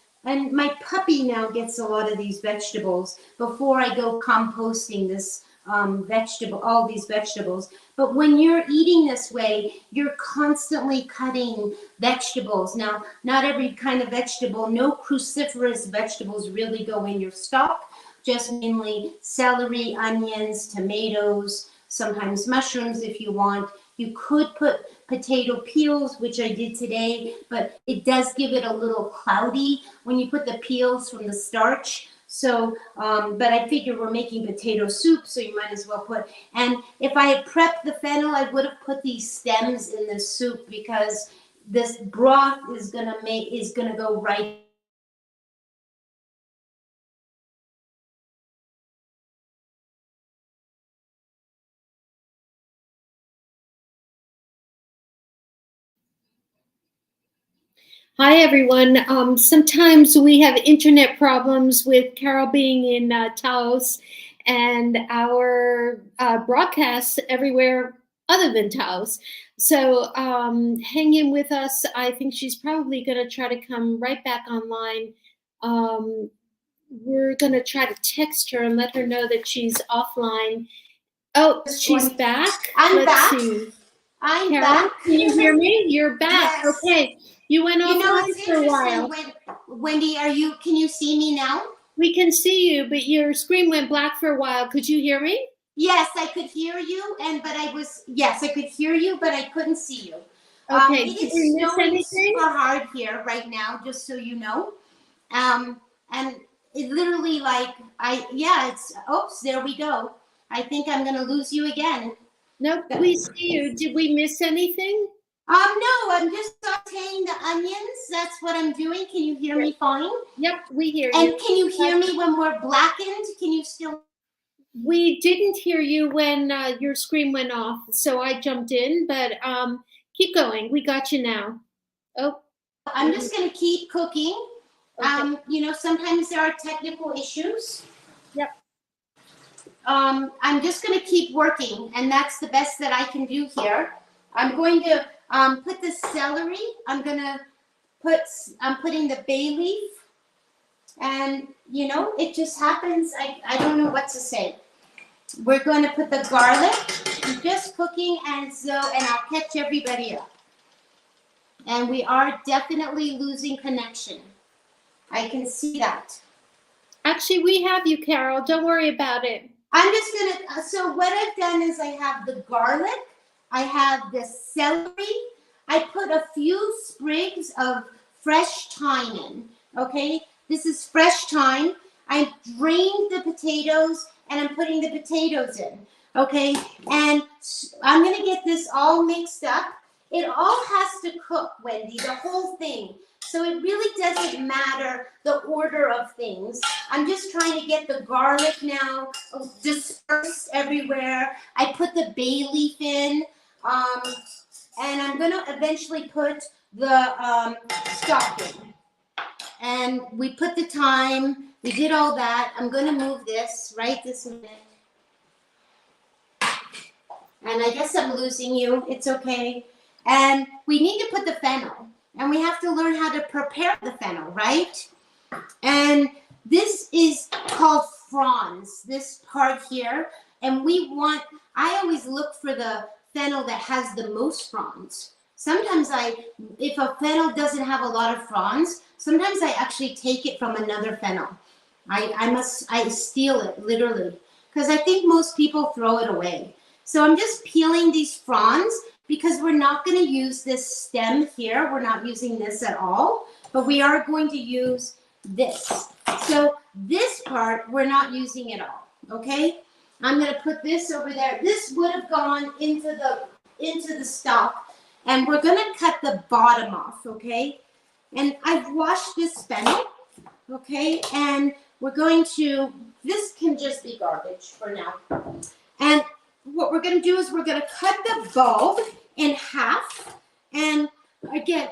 my puppy now gets a lot of these vegetables before I go composting this all these vegetables. But when you're eating this way, you're constantly cutting vegetables. Now, not every kind of vegetable, no cruciferous vegetables really go in your stock. Just mainly celery, onions, tomatoes, sometimes mushrooms if you want. You could put potato peels, which I did today, but it does give it a little cloudy when you put the peels from the starch. So, but I figure we're making potato soup, so you might as well put, and if I had prepped the fennel, I would have put these stems in the soup because this broth is gonna go right. Hi, everyone. Sometimes we have internet problems with Carole being in Taos and our broadcasts everywhere other than Taos. So hang in with us. I think she's probably going to try to come right back online. We're going to try to text her and let her know that she's offline. Oh, she's back. I'm back. See. I'm Carole, back. can you hear me? You're back. Yes. Okay. You went offline for a while. Wendy, can you see me now? We can see you, but your screen went black for a while. Could you hear me? Yes, I could hear you, yes, I could hear you, but I couldn't see you. Okay, it did we miss anything? Super hard here right now, just so you know. And it literally oops, there we go. I think I'm gonna lose you again. Nope, we see you. Did we miss anything? No, I'm just sauteing the onions. That's what I'm doing. Can you hear me fine? Yep, we hear you. And can you hear me when we're blackened? Can you still? We didn't hear you when your screen went off, so I jumped in, but keep going. We got you now. Oh. I'm just going to keep cooking. Okay. You know, sometimes there are technical issues. Yep. I'm just going to keep working, and that's the best that I can do here. I'm going to put the celery. I'm going to I'm putting the bay leaf, and you know, it just happens. I don't know what to say. We're going to put the garlic. I'm just cooking and I'll catch everybody up. And we are definitely losing connection. I can see that. Actually, we have you, Carol. Don't worry about it. I'm just gonna, so what I've done is I have the garlic, I have the celery, I put a few sprigs of fresh thyme in, okay? This is fresh thyme. I drained the potatoes and I'm putting the potatoes in, okay? And I'm gonna get this all mixed up. It all has to cook, Wendy, the whole thing. So it really doesn't matter the order of things. I'm just trying to get the garlic now dispersed everywhere. I put the bay leaf in, and I'm gonna eventually put the stock in. And we put the thyme, we did all that. I'm gonna move this right this minute. And I guess I'm losing you, it's okay. And we need to put the fennel. And we have to learn how to prepare the fennel, right? And this is called fronds, this part here. And I always look for the fennel that has the most fronds. Sometimes if a fennel doesn't have a lot of fronds, sometimes I actually take it from another fennel. I steal it, literally. Because I think most people throw it away. So I'm just peeling these fronds, because we're not going to use this stem here. We're not using this at all, but we are going to use this. So this part, we're not using at all, okay? I'm going to put this over there. This would have gone into the stock, and we're going to cut the bottom off, okay? And I've washed this fennel, okay? And we're going to, this can just be garbage for now. And what we're going to do is we're going to cut the bulb in half, and again,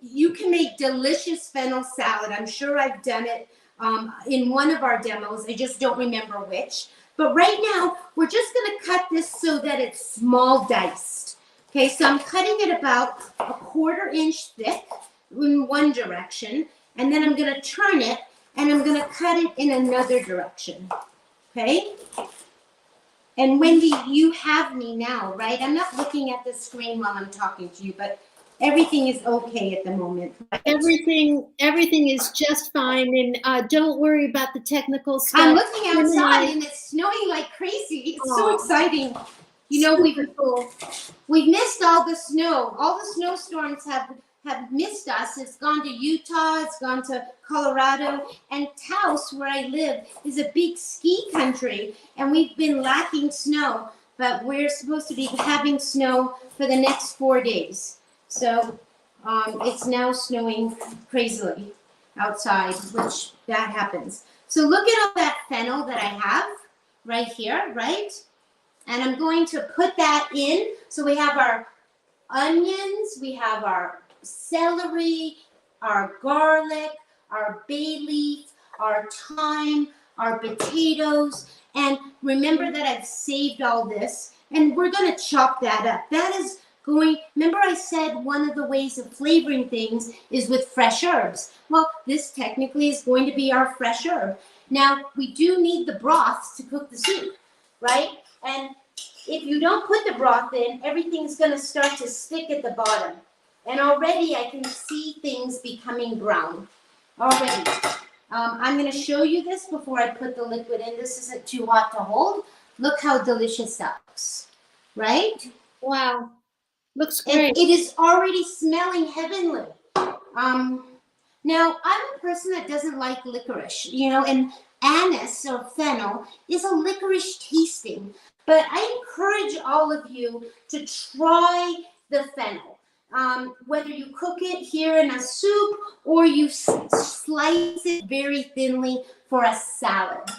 you can make delicious fennel salad. I'm sure I've done it in one of our demos. I just don't remember which. But right now, we're just going to cut this so that it's small diced. Okay, so I'm cutting it about a 1/4 inch thick in one direction, and then I'm going to turn it, and I'm going to cut it in another direction. Okay? And Wendy, you have me now, right? I'm not looking at the screen while I'm talking to you, but everything is okay at the moment. Right? Everything is just fine, and don't worry about the technical stuff. I'm looking outside, and it's snowing like crazy. It's so exciting. You know, we've missed all the snow. All the snowstorms have missed us. It's gone to Utah, it's gone to Colorado, and Taos, where I live, is a big ski country, and we've been lacking snow, but we're supposed to be having snow for the next 4 days. So it's now snowing crazily outside, which that happens. So look at all that fennel that I have right here, right? And I'm going to put that in. So we have our onions, we have our celery, our garlic, our bay leaf, our thyme, our potatoes, and remember that I've saved all this, and we're going to chop that up. That is going, remember I said one of the ways of flavoring things is with fresh herbs. Well, this technically is going to be our fresh herb. Now, we do need the broth to cook the soup, right? And if you don't put the broth in, everything's going to start to stick at the bottom. And already I can see things becoming brown. Already. I'm going to show you this before I put the liquid in. This isn't too hot to hold. Look how delicious that looks. Right? Wow. Looks great. It is already smelling heavenly. Now, I'm a person that doesn't like licorice, you know, and anise or fennel is a licorice tasting. But I encourage all of you to try the fennel. Whether you cook it here in a soup or you slice it very thinly for a salad,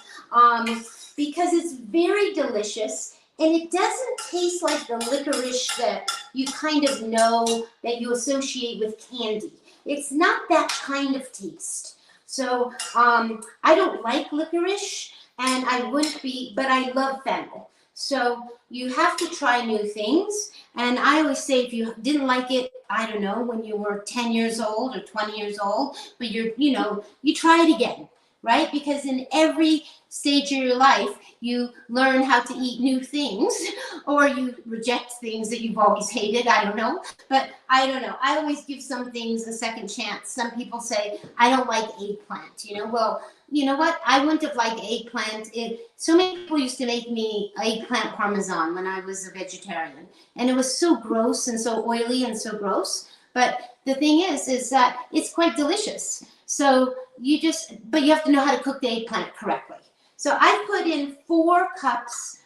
because it's very delicious and it doesn't taste like the licorice that you kind of know that you associate with candy. It's not that kind of taste. So I don't like licorice, and I wouldn't be, but I love fennel. So you have to try new things. And I always say, if you didn't like it, I don't know, when you were 10 years old or 20 years old, but you try it again, right? Because in every stage of your life, you learn how to eat new things, or you reject things that you've always hated. I don't know. But I don't know. I always give some things a second chance. Some people say, I don't like eggplant. Well, you know what? I wouldn't have liked eggplant. So many people used to make me eggplant parmesan when I was a vegetarian. And it was so gross and so oily and so gross. But the thing is that it's quite delicious. So but you have to know how to cook the eggplant correctly. So I put in 4 cups.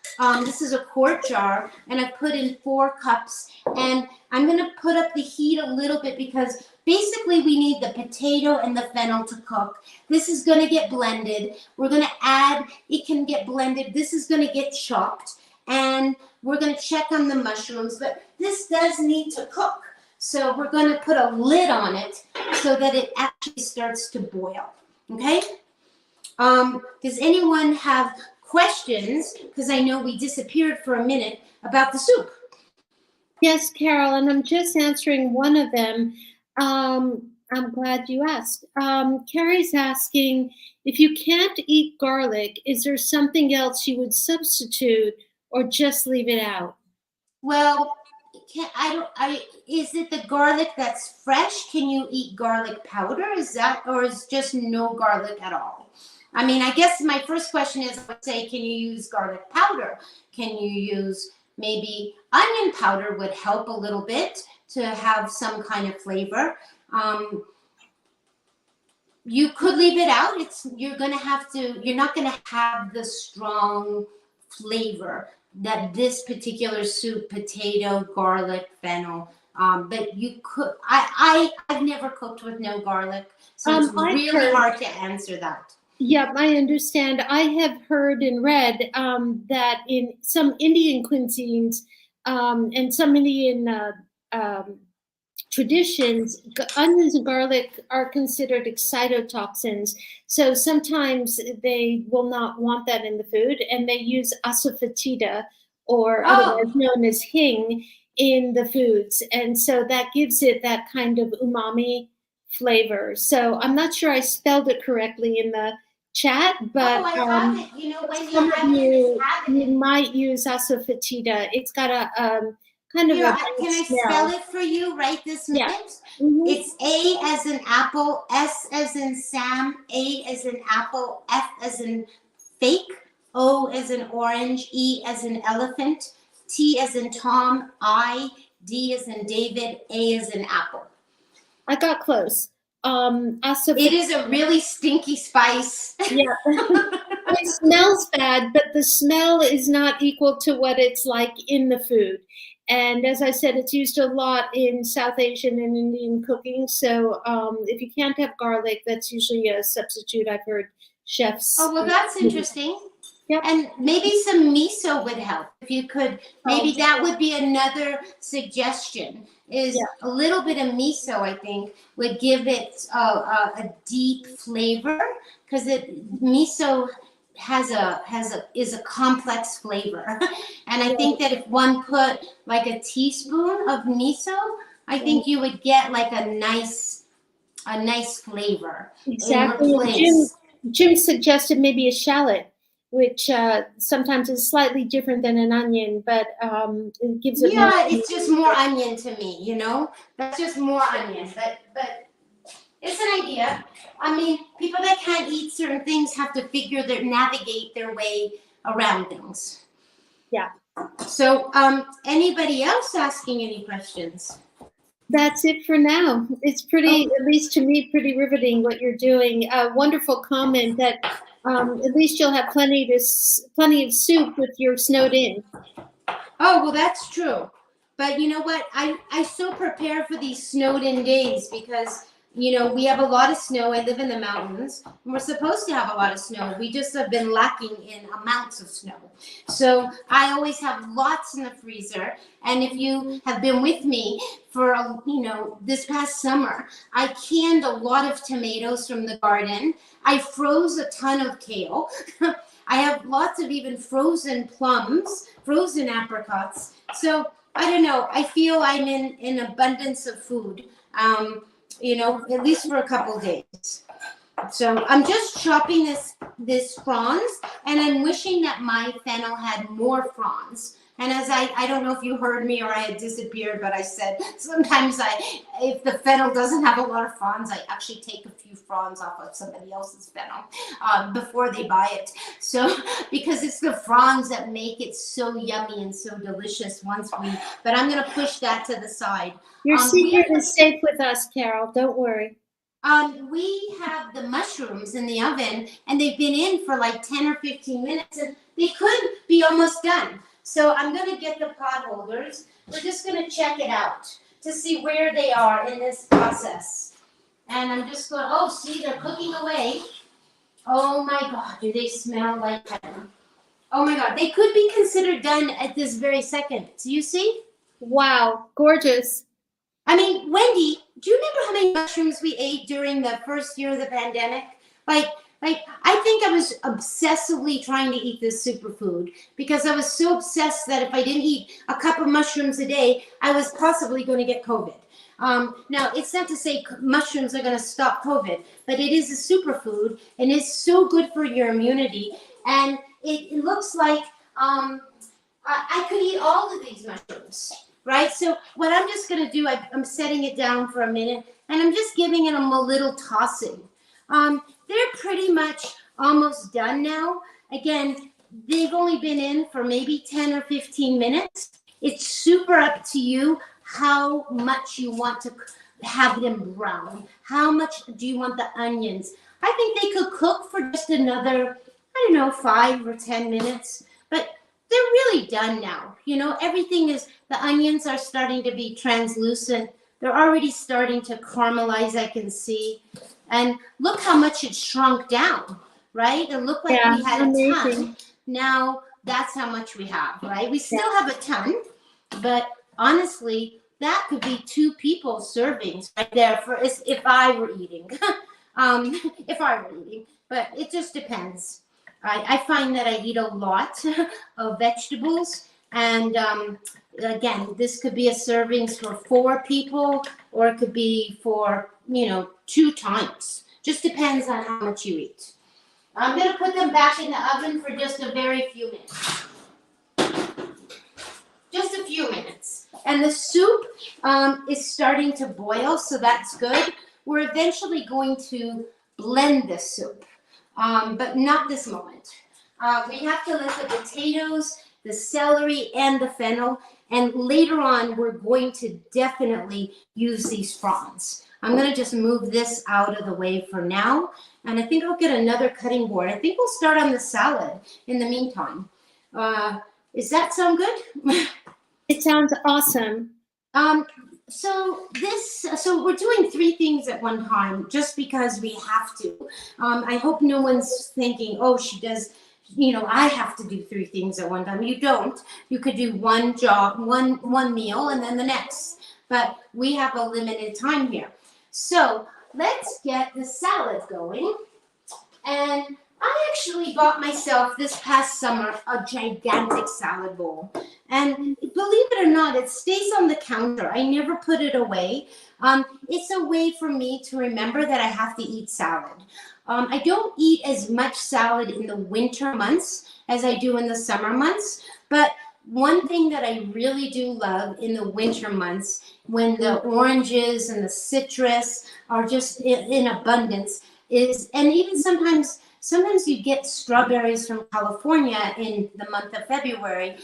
This is a quart jar, and I put in 4 cups. And I'm going to put up the heat a little bit because basically we need the potato and the fennel to cook. This is going to get blended. We're going to add, it can get blended. This is going to get chopped. And we're going to check on the mushrooms. But this does need to cook. So we're going to put a lid on it so that it actually starts to boil. Okay? Does anyone have questions? Because I know we disappeared for a minute about the soup. Yes, Carol, and I'm just answering one of them. I'm glad you asked. Carrie's asking, if you can't eat garlic, is there something else you would substitute or just leave it out? Well, is it the garlic that's fresh? Can you eat garlic powder? Or is just no garlic at all? I mean, I guess my first question is, I would say, can you use garlic powder? Can you use maybe onion powder would help a little bit to have some kind of flavor. You could leave it out. You're not gonna have the strong flavor that this particular soup, potato, garlic, fennel, but you could, I've never cooked with no garlic, so it's really hard to answer that. Yeah, I understand. I have heard and read that in some Indian cuisines and some Indian traditions, onions and garlic are considered excitotoxins. So sometimes they will not want that in the food, and they use asafoetida, or otherwise known as hing, in the foods. And so that gives it that kind of umami flavor. So I'm not sure I spelled it correctly in the chat, but some of you might use asafoetida. It's got a kind of a can I spell it for you right this minute? Yeah. Mm-hmm. It's A as in apple, S as in Sam, A as in apple, F as in fake, O as in orange, E as in elephant, T as in Tom, I, D as in David, A as in apple. I got close. It is a really stinky spice. Yeah. It smells bad, but the smell is not equal to what it's like in the food. And as I said, it's used a lot in South Asian and Indian cooking. So if you can't have garlic, that's usually a substitute. I've heard chefs. Oh, well, that's interesting. Yep. And maybe some miso would help. If you could, maybe that would be another suggestion, is a little bit of miso, I think, would give it a deep flavor, because miso is a complex flavor. And I think that if one put like a teaspoon of miso, I think you would get like a nice flavor. Exactly. Jim suggested maybe a shallot, which sometimes is slightly different than an onion, but it gives it more. It's just more onion to me, That's just more onion, but it's an idea. I mean, people that can't eat certain things have to navigate their way around things. Yeah. So, anybody else asking any questions? That's it for now. It's pretty, at least to me, pretty riveting what you're doing. A wonderful comment that at least you'll have plenty of soup with your snowed in. Oh, well, that's true. But you know what? I so prepare for these snowed in days because, we have a lot of snow. I live in the mountains, and we're supposed to have a lot of snow. We just have been lacking in amounts of snow. So I always have lots in the freezer. And if you have been with me for, this past summer, I canned a lot of tomatoes from the garden. I froze a ton of kale. I have lots of even frozen plums, frozen apricots. So I don't know. I feel I'm in abundance of food, you know, at least for a couple days. So I'm just chopping this fronds, and I'm wishing that my fennel had more fronds. And as I don't know if you heard me or I had disappeared, but I said sometimes if the fennel doesn't have a lot of fronds, I actually take a few fronds off of somebody else's fennel before they buy it. So because it's the fronds that make it so yummy and so delicious but I'm gonna push that to the side. Your secret is safe with us, Carole. Don't worry. We have the mushrooms in the oven, and they've been in for like 10 or 15 minutes, and they could be almost done. So I'm going to get the pot holders. We're just going to check it out to see where they are in this process. And I'm just going, oh, see, they're cooking away. Oh my God, do they smell like heaven? Oh my God, they could be considered done at this very second. Do you see? Wow, gorgeous. I mean, Wendy, do you remember how many mushrooms we ate during the first year of the pandemic? Like I think I was obsessively trying to eat this superfood because I was so obsessed that if I didn't eat a cup of mushrooms a day, I was possibly going to get COVID. Now, it's not to say mushrooms are going to stop COVID, but it is a superfood and it's so good for your immunity. And it looks like I could eat all of these mushrooms. Right, so what I'm just going to do, I'm setting it down for a minute, and I'm just giving them a little tossing. They're pretty much almost done now. Again, they've only been in for maybe 10 or 15 minutes. It's super up to you how much you want to have them brown. How much do you want the onions? I think they could cook for just another, I don't know, 5 or 10 minutes, but they're really done now. You know, everything is, the onions are starting to be translucent. They're already starting to caramelize, I can see. And look how much it shrunk down, right? It looked like we had a ton. Now that's how much we have, right? We still have a ton, but honestly, that could be 2 people servings right there for if I were eating. If I were eating, but it just depends. I find that I eat a lot of vegetables, and again, this could be a servings for 4 people, or it could be for, you know, 2 times. Just depends on how much you eat. I'm going to put them back in the oven for just a very few minutes. Just a few minutes. And the soup is starting to boil, so that's good. We're eventually going to blend the soup. But not this moment. We have to let the potatoes, the celery, and the fennel, and later on we're going to definitely use these fronds. I'm going to just move this out of the way for now, and I think I'll get another cutting board. I think we'll start on the salad in the meantime. Does that sound good? It sounds awesome. So we're doing 3 things at one time just because we have to. I hope no one's thinking, oh, she does, you know, I have to do 3 things at one time. You don't. You could do one meal and then the next. But we have a limited time here. So let's get the salad going. And I actually bought myself this past summer a gigantic salad bowl. And believe it or not, it stays on the counter. I never put it away. It's a way for me to remember that I have to eat salad. I don't eat as much salad in the winter months as I do in the summer months. But one thing that I really do love in the winter months, when the oranges and the citrus are just in abundance, is, and even sometimes you get strawberries from California in the month of February.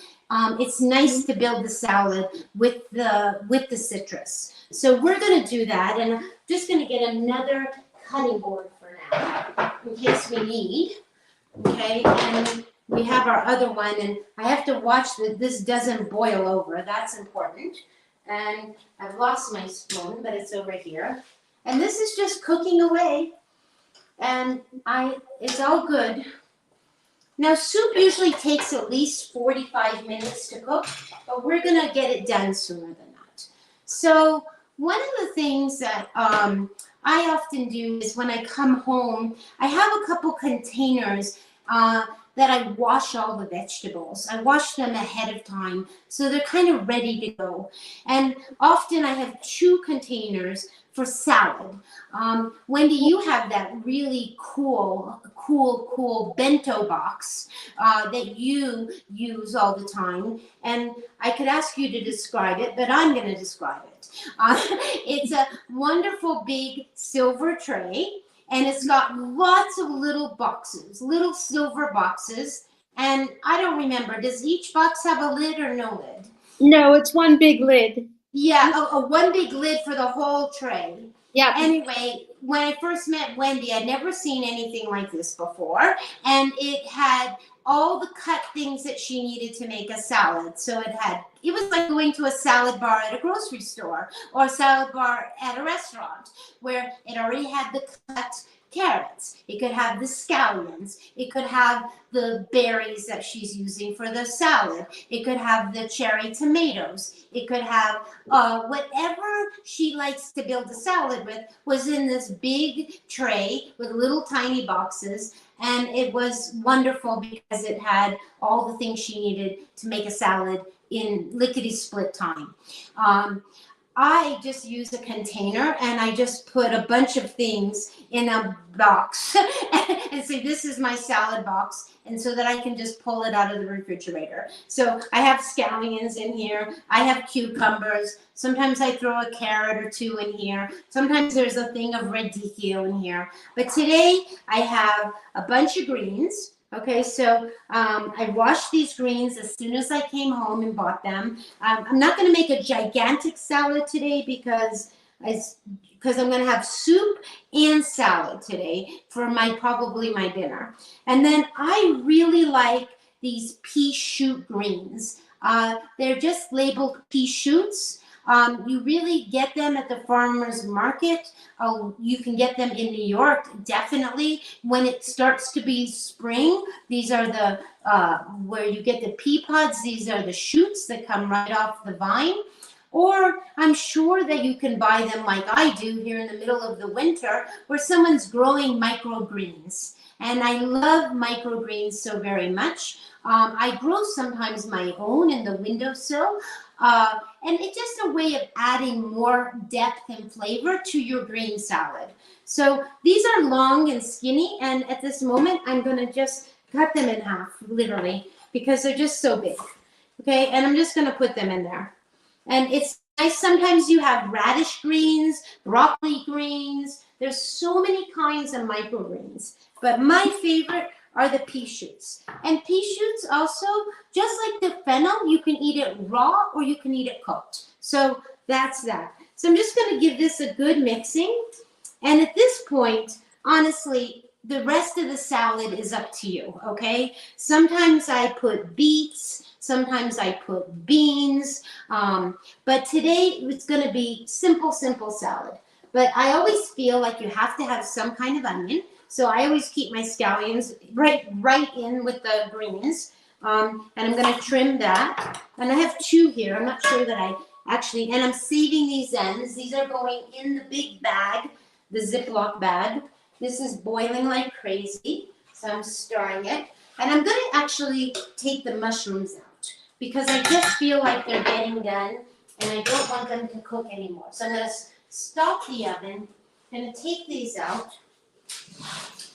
It's nice to build the salad with the citrus. So we're going to do that, and I'm just going to get another cutting board for now, in case we need. Okay, and we have our other one, and I have to watch that this doesn't boil over. That's important. And I've lost my spoon, but it's over here. And this is just cooking away. And it's all good. Now, soup usually takes at least 45 minutes to cook, but we're going to get it done sooner than that. So one of the things that I often do is when I come home, I have a couple containers that I wash all the vegetables. I wash them ahead of time so they're kind of ready to go. And often I have 2 containers for salad. Wendy, you have that really cool bento box that you use all the time. And I could ask you to describe it, but I'm going to describe it. It's a wonderful big silver tray, and it's got lots of little boxes, little silver boxes. And I don't remember, does each box have a lid or no lid? No, it's one big lid. Yeah, a one big lid for the whole tray. Yeah. Anyway, when I first met Wendy, I'd never seen anything like this before. And it had all the cut things that she needed to make a salad. So it was like going to a salad bar at a grocery store or a salad bar at a restaurant where it already had the cut carrots. It could have the scallions. It could have the berries that she's using for the salad. It could have the cherry tomatoes. It could have whatever she likes to build a salad with was in this big tray with little tiny boxes. And it was wonderful because it had all the things she needed to make a salad in lickety-split time. I just use a container and I just put a bunch of things in a box and say, this is my salad box. And so that I can just pull it out of the refrigerator. So I have scallions in here. I have cucumbers. Sometimes I throw a carrot or 2 in here. Sometimes there's a thing of radicchio in here. But today I have a bunch of greens. Okay, so I washed these greens as soon as I came home and bought them. I'm not going to make a gigantic salad today because I'm going to have soup and salad today for probably my dinner. And then I really like these pea shoot greens. They're just labeled pea shoots. You really get them at the farmer's market. You can get them in New York, definitely. When it starts to be spring, these are the where you get the pea pods. These are the shoots that come right off the vine. Or I'm sure that you can buy them like I do here in the middle of the winter where someone's growing microgreens. And I love microgreens so very much. I grow sometimes my own in the windowsill. And it's just a way of adding more depth and flavor to your green salad. So these are long and skinny. And at this moment, I'm going to just cut them in half, literally, because they're just so big. Okay, and I'm just going to put them in there. And it's nice. Sometimes you have radish greens, broccoli greens. There's so many kinds of microgreens. But my favorite are the pea shoots. And pea shoots also, just like the fennel, you can eat it raw or you can eat it cooked. So that's that. So I'm just going to give this a good mixing. And at this point, honestly, the rest of the salad is up to you, okay? Sometimes I put beets. Sometimes I put beans. But today it's going to be simple salad. But I always feel like you have to have some kind of onion. So I always keep my scallions right in with the greens. And I'm going to trim that. And I have 2 here. I'm not sure that I actually, and I'm saving these ends. These are going in the big bag, the Ziploc bag. This is boiling like crazy. So I'm stirring it. And I'm going to actually take the mushrooms out because I just feel like they're getting done and I don't want them to cook anymore. So I'm going to stop the oven. I'm going to take these out.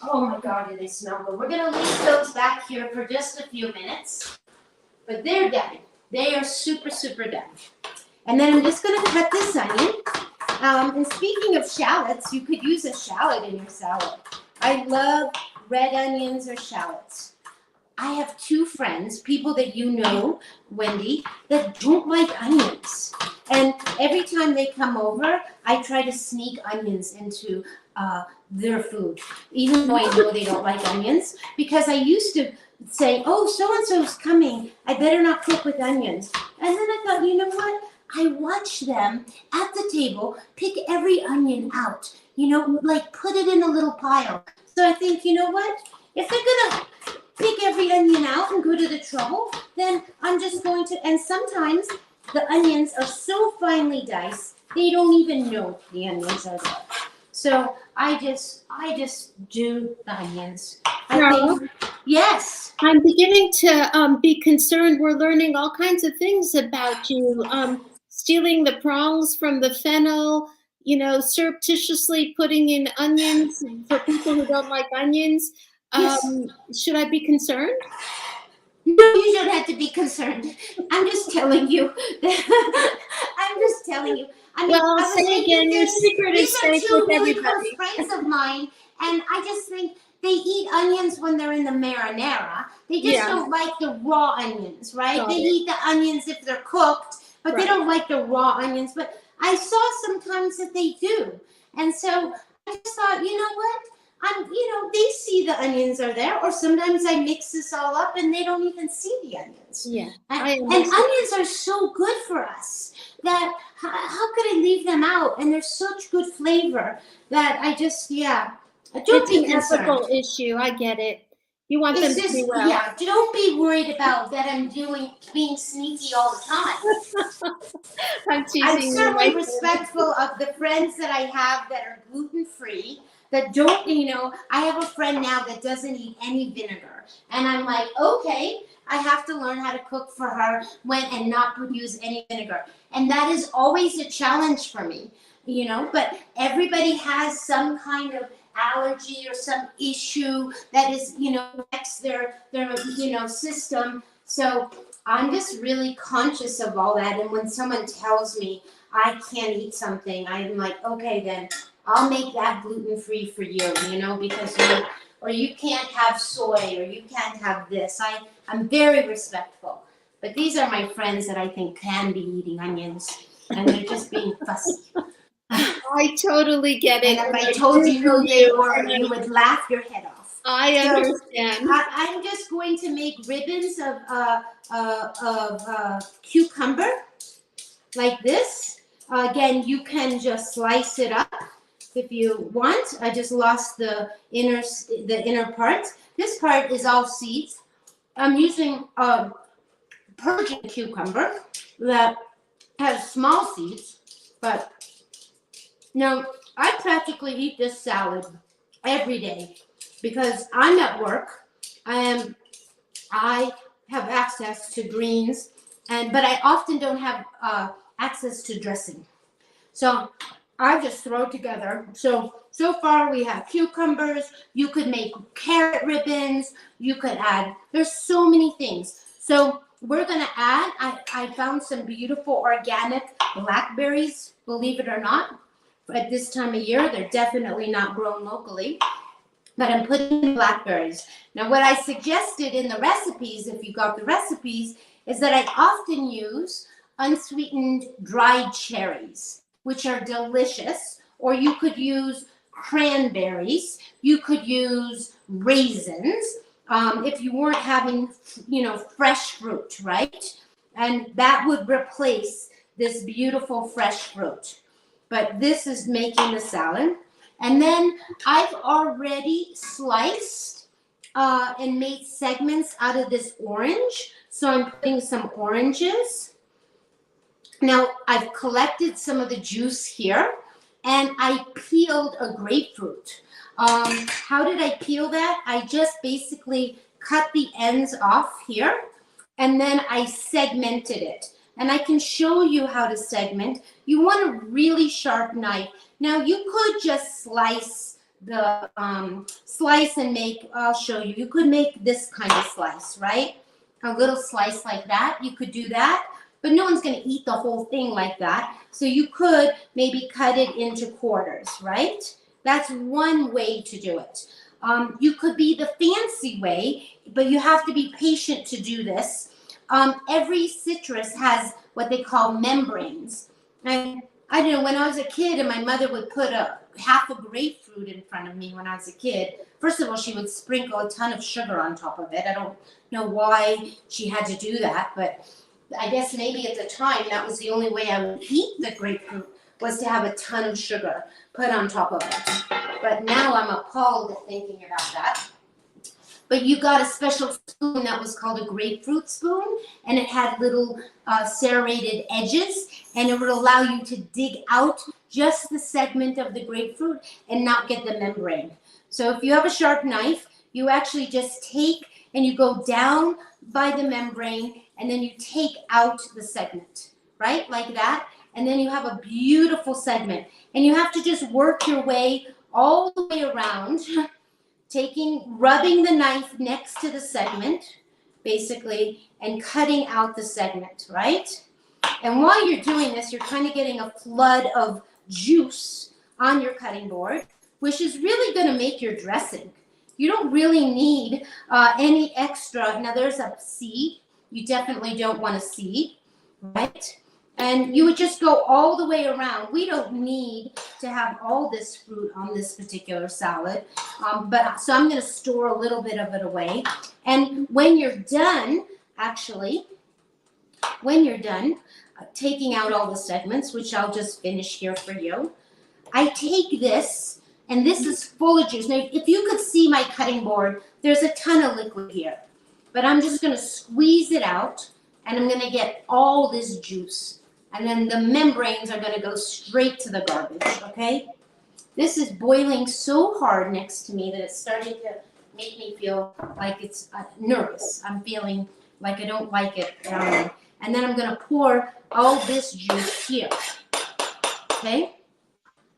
Oh my God, do they smell good. We're going to leave those back here for just a few minutes. But they're done. They are super done. And then I'm just going to cut this onion. And speaking of shallots, you could use a shallot in your salad. I love red onions or shallots. I have 2 friends, people that you know, Wendy, that don't like onions. And every time they come over, I try to sneak onions into their food, even though I know they don't like onions, because I used to say, oh, so-and-so's coming, I better not cook with onions. And then I thought, you know what? I watch them at the table pick every onion out, you know, like put it in a little pile. So I think, you know what? If they're going to pick every onion out and go to the trouble, then I'm just going to, and sometimes the onions are so finely diced, they don't even know the onions are there. So I just do the onions. Carole, Yes. I'm beginning to be concerned. We're learning all kinds of things about you. Stealing the prongs from the fennel, surreptitiously putting in onions for people who don't like onions. Yes. Should I be concerned? No, you don't have to be concerned. I'm just telling you. I'm just telling you. I mean, Well, I was say thinking again, your secret these is are safe two with really close everybody. friends of mine, and I just think they eat onions when they're in the marinara. They just Yeah. don't like the raw onions, right? Got They it. eat the onions if they're cooked, but they Right. don't like the raw onions. But I saw sometimes that they do, and so I just thought, you know what? They see the onions are there, or sometimes I mix this all up and they don't even see the onions. Yeah, And onions are so good for us that how could I leave them out? And they're such good flavor that I just, don't be It's an concerned. ethical issue. I get it. You want It's them to just, do well. don't be worried about that I'm being sneaky all the time. I'm teasing you. certainly respectful of the friends that I have that are gluten-free, that don't, I have a friend now that doesn't eat any vinegar. And I'm like, okay, I have to learn how to cook for her and not use any vinegar. And that is always a challenge for me, but everybody has some kind of allergy or some issue that is, affects their system. So I'm just really conscious of all that. And when someone tells me I can't eat something, I'm like, okay, then I'll make that gluten-free for you, because you can't have soy, or you can't have this. I'm very respectful. But these are my friends that I think can be eating onions, and they're just being fussy. I totally get it. And if I told you who they were, you would laugh your head off. I understand. I'm just going to make ribbons of cucumber, like this. Again, you can just slice it up if you want. I just lost the inner part. This part is all seeds. I'm using Persian cucumber that has small seeds, but now I practically eat this salad every day because I'm at work. I have access to greens, but I often don't have access to dressing. So I just throw together. So far we have cucumbers. You could make carrot ribbons. You could add, there's so many things. So we're gonna add, I found some beautiful organic blackberries, believe it or not. At this time of year, they're definitely not grown locally, but I'm putting in blackberries. Now what I suggested in the recipes, if you got the recipes, is that I often use unsweetened dried cherries, which are delicious, or you could use cranberries, you could use raisins, if you weren't having, fresh fruit, right? And that would replace this beautiful fresh fruit. But this is making the salad. And then I've already sliced and made segments out of this orange. So I'm putting some oranges. Now I've collected some of the juice here, and I peeled a grapefruit. How did I peel that? I just basically cut the ends off here, and then I segmented it. And I can show you how to segment. You want a really sharp knife. Now you could just slice and make, I'll show you. You could make this kind of slice, right? A little slice like that. You could do that, but no one's gonna eat the whole thing like that. So you could maybe cut it into quarters, right? That's one way to do it. You could be the fancy way, but you have to be patient to do this. Every citrus has what they call membranes. And I don't know, when I was a kid and my mother would put half a grapefruit in front of me when I was a kid, first of all, she would sprinkle a ton of sugar on top of it. I don't know why she had to do that, but I guess maybe at the time that was the only way I would eat the grapefruit, was to have a ton of sugar put on top of it. But now I'm appalled at thinking about that. But you got a special spoon that was called a grapefruit spoon, and it had little serrated edges, and it would allow you to dig out just the segment of the grapefruit and not get the membrane. So if you have a sharp knife, you actually just take and you go down by the membrane and then you take out the segment, right? Like that. And then you have a beautiful segment. And you have to just work your way all the way around, rubbing the knife next to the segment, basically, and cutting out the segment, right? And while you're doing this, you're kind of getting a flood of juice on your cutting board, which is really going to make your dressing. You don't really need any extra. Now there's a seed. You definitely don't want a seed, right? And you would just go all the way around. We don't need to have all this fruit on this particular salad. So I'm going to store a little bit of it away. And when you're done, taking out all the segments, which I'll just finish here for you, I take this, and this is full of juice. Now, if you could see my cutting board, there's a ton of liquid here. But I'm just going to squeeze it out, and I'm going to get all this juice. And then the membranes are going to go straight to the garbage, okay? This is boiling so hard next to me that it's starting to make me feel like it's nervous. I'm feeling like I don't like it around me. And then I'm going to pour all this juice here, okay?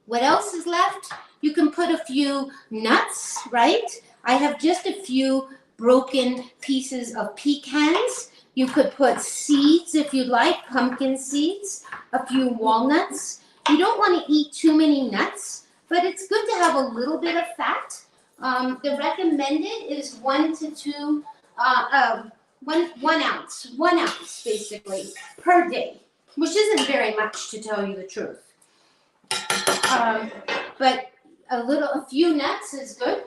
What else is left? You can put a few nuts, right? I have just a few broken pieces of pecans. You could put seeds if you'd like, pumpkin seeds, a few walnuts. You don't want to eat too many nuts, but it's good to have a little bit of fat. The recommended is 1 to 2, 1 ounce basically per day, which isn't very much to tell you the truth. But a few nuts is good.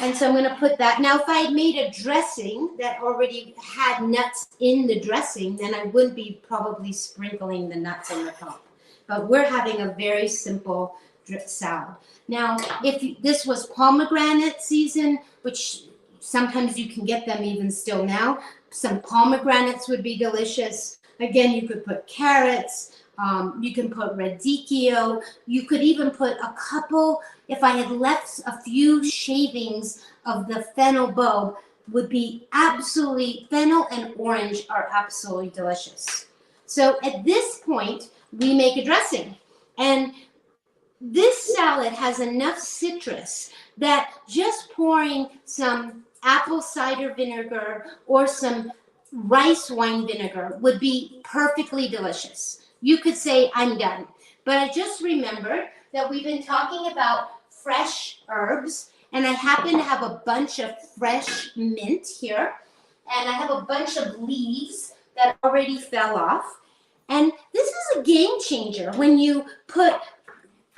And so I'm going to put that. Now, if I had made a dressing that already had nuts in the dressing, then I would be probably sprinkling the nuts on the top. But we're having a very simple salad. Now, if this was pomegranate season, which sometimes you can get them even still now, some pomegranates would be delicious. Again, you could put carrots. You can put radicchio. You could even put a couple, if I had left a few shavings of the fennel bulb, would be absolutely, fennel and orange are absolutely delicious. So at this point, we make a dressing. And this salad has enough citrus that just pouring some apple cider vinegar or some rice wine vinegar would be perfectly delicious. You could say, I'm done. But I just remembered that we've been talking about fresh herbs, and I happen to have a bunch of fresh mint here, and I have a bunch of leaves that already fell off. And this is a game changer when you put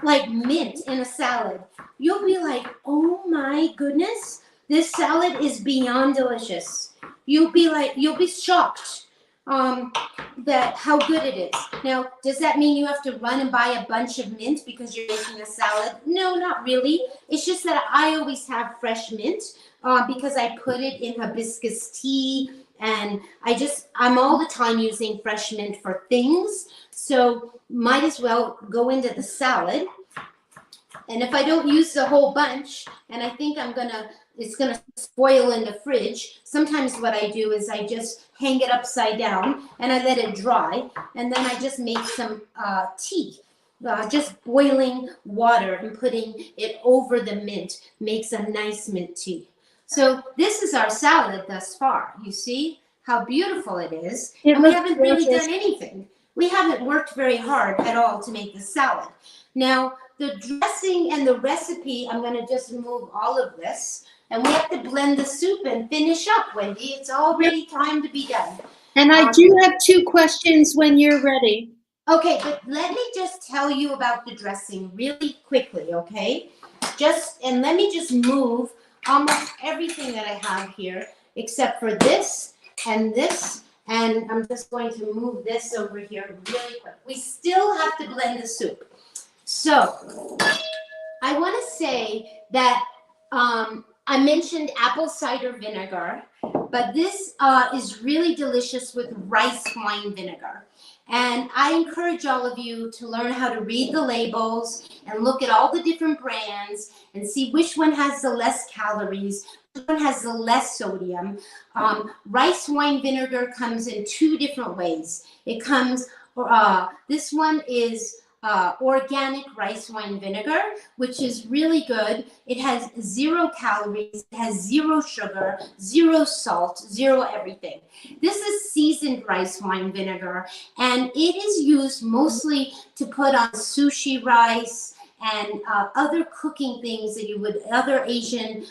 like mint in a salad. You'll be like, oh my goodness, this salad is beyond delicious. You'll be shocked that how good it is. Now, does that mean you have to run and buy a bunch of mint because you're making a salad? No, not really. It's just that I always have fresh mint because I put it in hibiscus tea, and I'm all the time using fresh mint for things. So might as well go into the salad. And if I don't use the whole bunch, and I think it's gonna spoil in the fridge, sometimes what I do is I just hang it upside down and I let it dry, and then I just make some tea. Just boiling water and putting it over the mint makes a nice mint tea. So this is our salad thus far. You see how beautiful it is. And we haven't really done anything. We haven't worked very hard at all to make the salad. Now, the dressing and the recipe, I'm going to just remove all of this. And we have to blend the soup and finish up, Wendy. It's already time to be done. And I do have 2 questions when you're ready. Okay, but let me just tell you about the dressing really quickly, okay? And let me just move almost everything that I have here, except for this, and I'm just going to move this over here really quick. We still have to blend the soup. So, I want to say that I mentioned apple cider vinegar, but this is really delicious with rice wine vinegar. And I encourage all of you to learn how to read the labels and look at all the different brands and see which one has the less calories, which one has the less sodium. Rice wine vinegar comes in 2 different ways. It comes, this one is organic rice wine vinegar, which is really good. It has 0 calories, it has 0 sugar, 0 salt, 0 everything. This is seasoned rice wine vinegar, and it is used mostly to put on sushi rice and other cooking things that you would, other Asian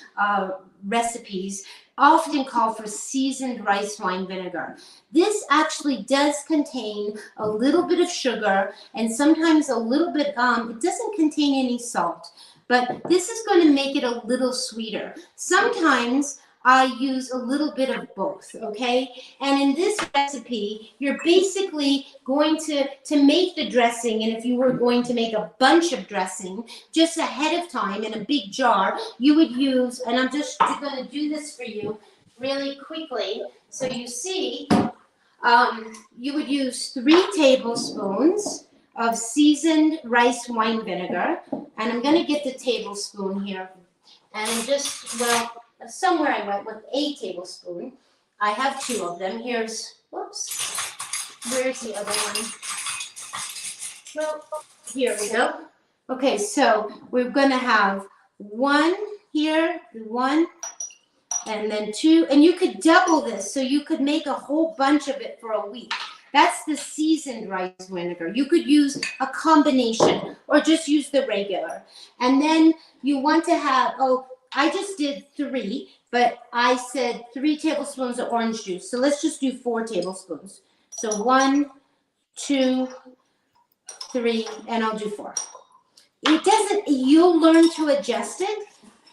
recipes often call for seasoned rice wine vinegar. This actually does contain a little bit of sugar and sometimes a little bit, it doesn't contain any salt, but this is going to make it a little sweeter. Sometimes I use a little bit of both, okay? And in this recipe, you're basically going to make the dressing, and if you were going to make a bunch of dressing just ahead of time in a big jar, you would use, and I'm just going to do this for you really quickly so you see, you would use 3 tablespoons of seasoned rice wine vinegar, and I'm going to get the tablespoon here, and just, well, somewhere I went with a tablespoon. I have 2 of them. Here's, whoops, where's the other one? Well, here we go. Okay, so we're going to have 1 here, 1, and then 2, and you could double this, so you could make a whole bunch of it for a week. That's the seasoned rice vinegar. You could use a combination or just use the regular. And then you want to have, I just did 3, but I said 3 tablespoons of orange juice. So let's just do 4 tablespoons. So 1, 2, 3, and I'll do 4. It doesn't, you'll learn to adjust it.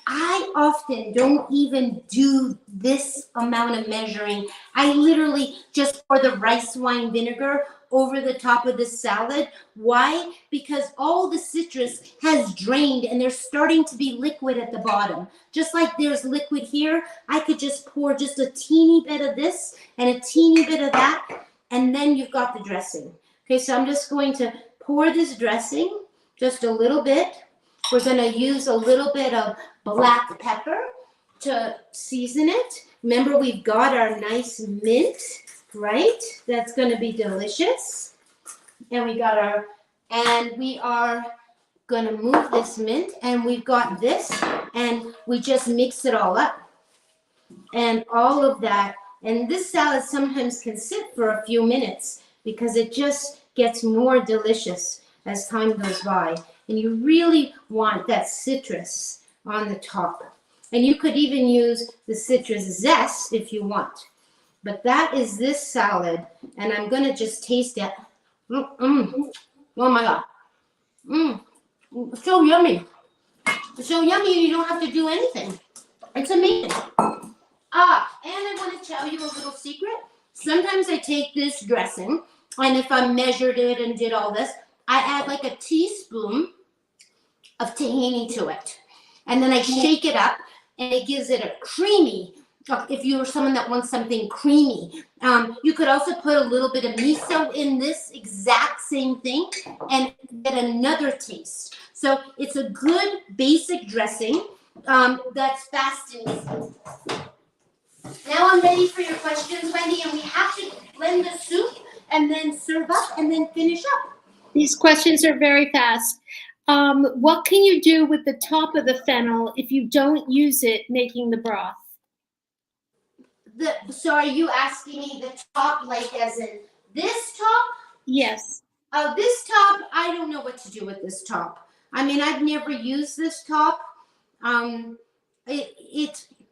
I often don't even do this amount of measuring. I literally just pour the rice wine vinegar over the top of this salad. Why? Because all the citrus has drained and there's starting to be liquid at the bottom. Just like there's liquid here, I could just pour just a teeny bit of this and a teeny bit of that, and then you've got the dressing. Okay, so I'm just going to pour this dressing, just a little bit. We're going to use a little bit of black pepper to season it. Remember, we've got our nice mint, right? That's going to be delicious. And we got our, and we are going to move this mint, and we've got this, and we just mix it all up. And all of that, and this salad sometimes can sit for a few minutes because it just gets more delicious as time goes by. And you really want that citrus on the top. And you could even use the citrus zest if you want. But that is this salad, and I'm going to just taste it. Oh my God. It's so yummy. It's so yummy you don't have to do anything. It's amazing. And I want to tell you a little secret. Sometimes I take this dressing, and if I measured it and did all this, I add like a teaspoon of tahini to it. And then I shake it up, and it gives it a creamy, if you're someone that wants something creamy. You could also put a little bit of miso in this exact same thing and get another taste. So it's a good basic dressing that's fast and easy. Now I'm ready for your questions, Wendy, and we have to blend the soup and then serve up and then finish up. These questions are very fast. What can you do with the top of the fennel if you don't use it making the broth? So are you asking me the top, like as in this top? Yes. This top, I don't know what to do with this top. I mean, I've never used this top.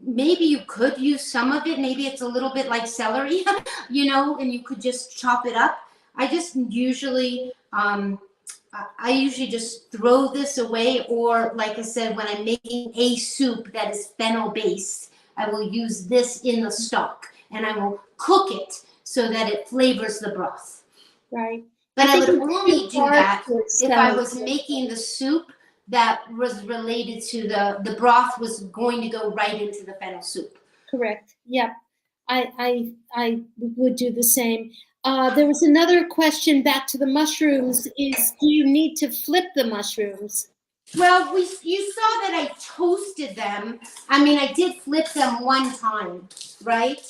Maybe you could use some of it. Maybe it's a little bit like celery, you know, and you could just chop it up. I just usually, I usually just throw this away, or like I said, when I'm making a soup that is fennel based, I will use this in the stock and I will cook it so that it flavors the broth. Right. But I would only do that if I was making the soup that was related to the broth was going to go right into the fennel soup. Correct. Yep. I would do the same. There was another question back to the mushrooms is, do you need to flip the mushrooms? Well, you saw that I toasted them. I mean, I did flip them one time, right?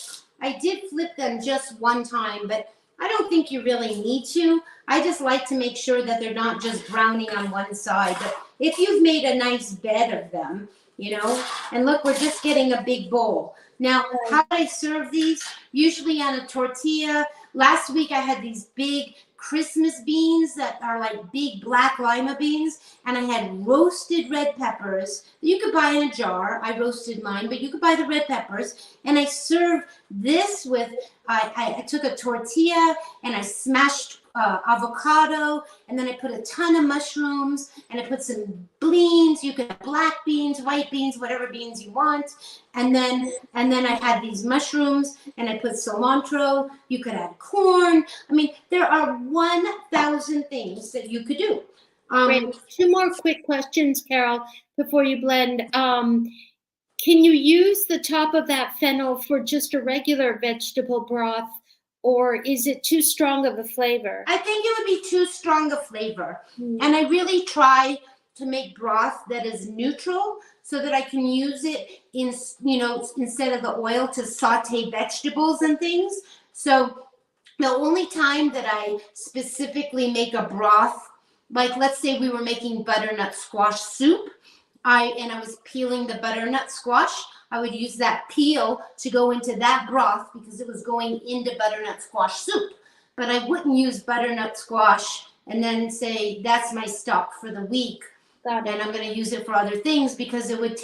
I did flip them just one time, but I don't think you really need to. I just like to make sure that they're not just browning on one side. But if you've made a nice bed of them, you know, and look, we're just getting a big bowl. Now, how do I serve these? Usually on a tortilla. Last week I had these big Christmas beans that are like big black lima beans, and I had roasted red peppers. You could buy in a jar. I roasted mine, but you could buy the red peppers. And I served this with, I took a tortilla and I smashed avocado, and then I put a ton of mushrooms, and I put some beans. You could have black beans, white beans, whatever beans you want. And then I had these mushrooms, and I put cilantro. You could add corn. I mean, there are 1,000 things that you could do. Great. Two more quick questions, Carole, before you blend. Can you use the top of that fennel for just a regular vegetable broth, or is it too strong of a flavor? I think it would be too strong a flavor. And I really try to make broth that is neutral so that I can use it in, you know, instead of the oil to saute vegetables and things. So the only time that I specifically make a broth, like let's say we were making butternut squash soup, and I was peeling the butternut squash, I would use that peel to go into that broth because it was going into butternut squash soup. But I wouldn't use butternut squash and then say that's my stock for the week, and I'm going to use it for other things, because it wouldn't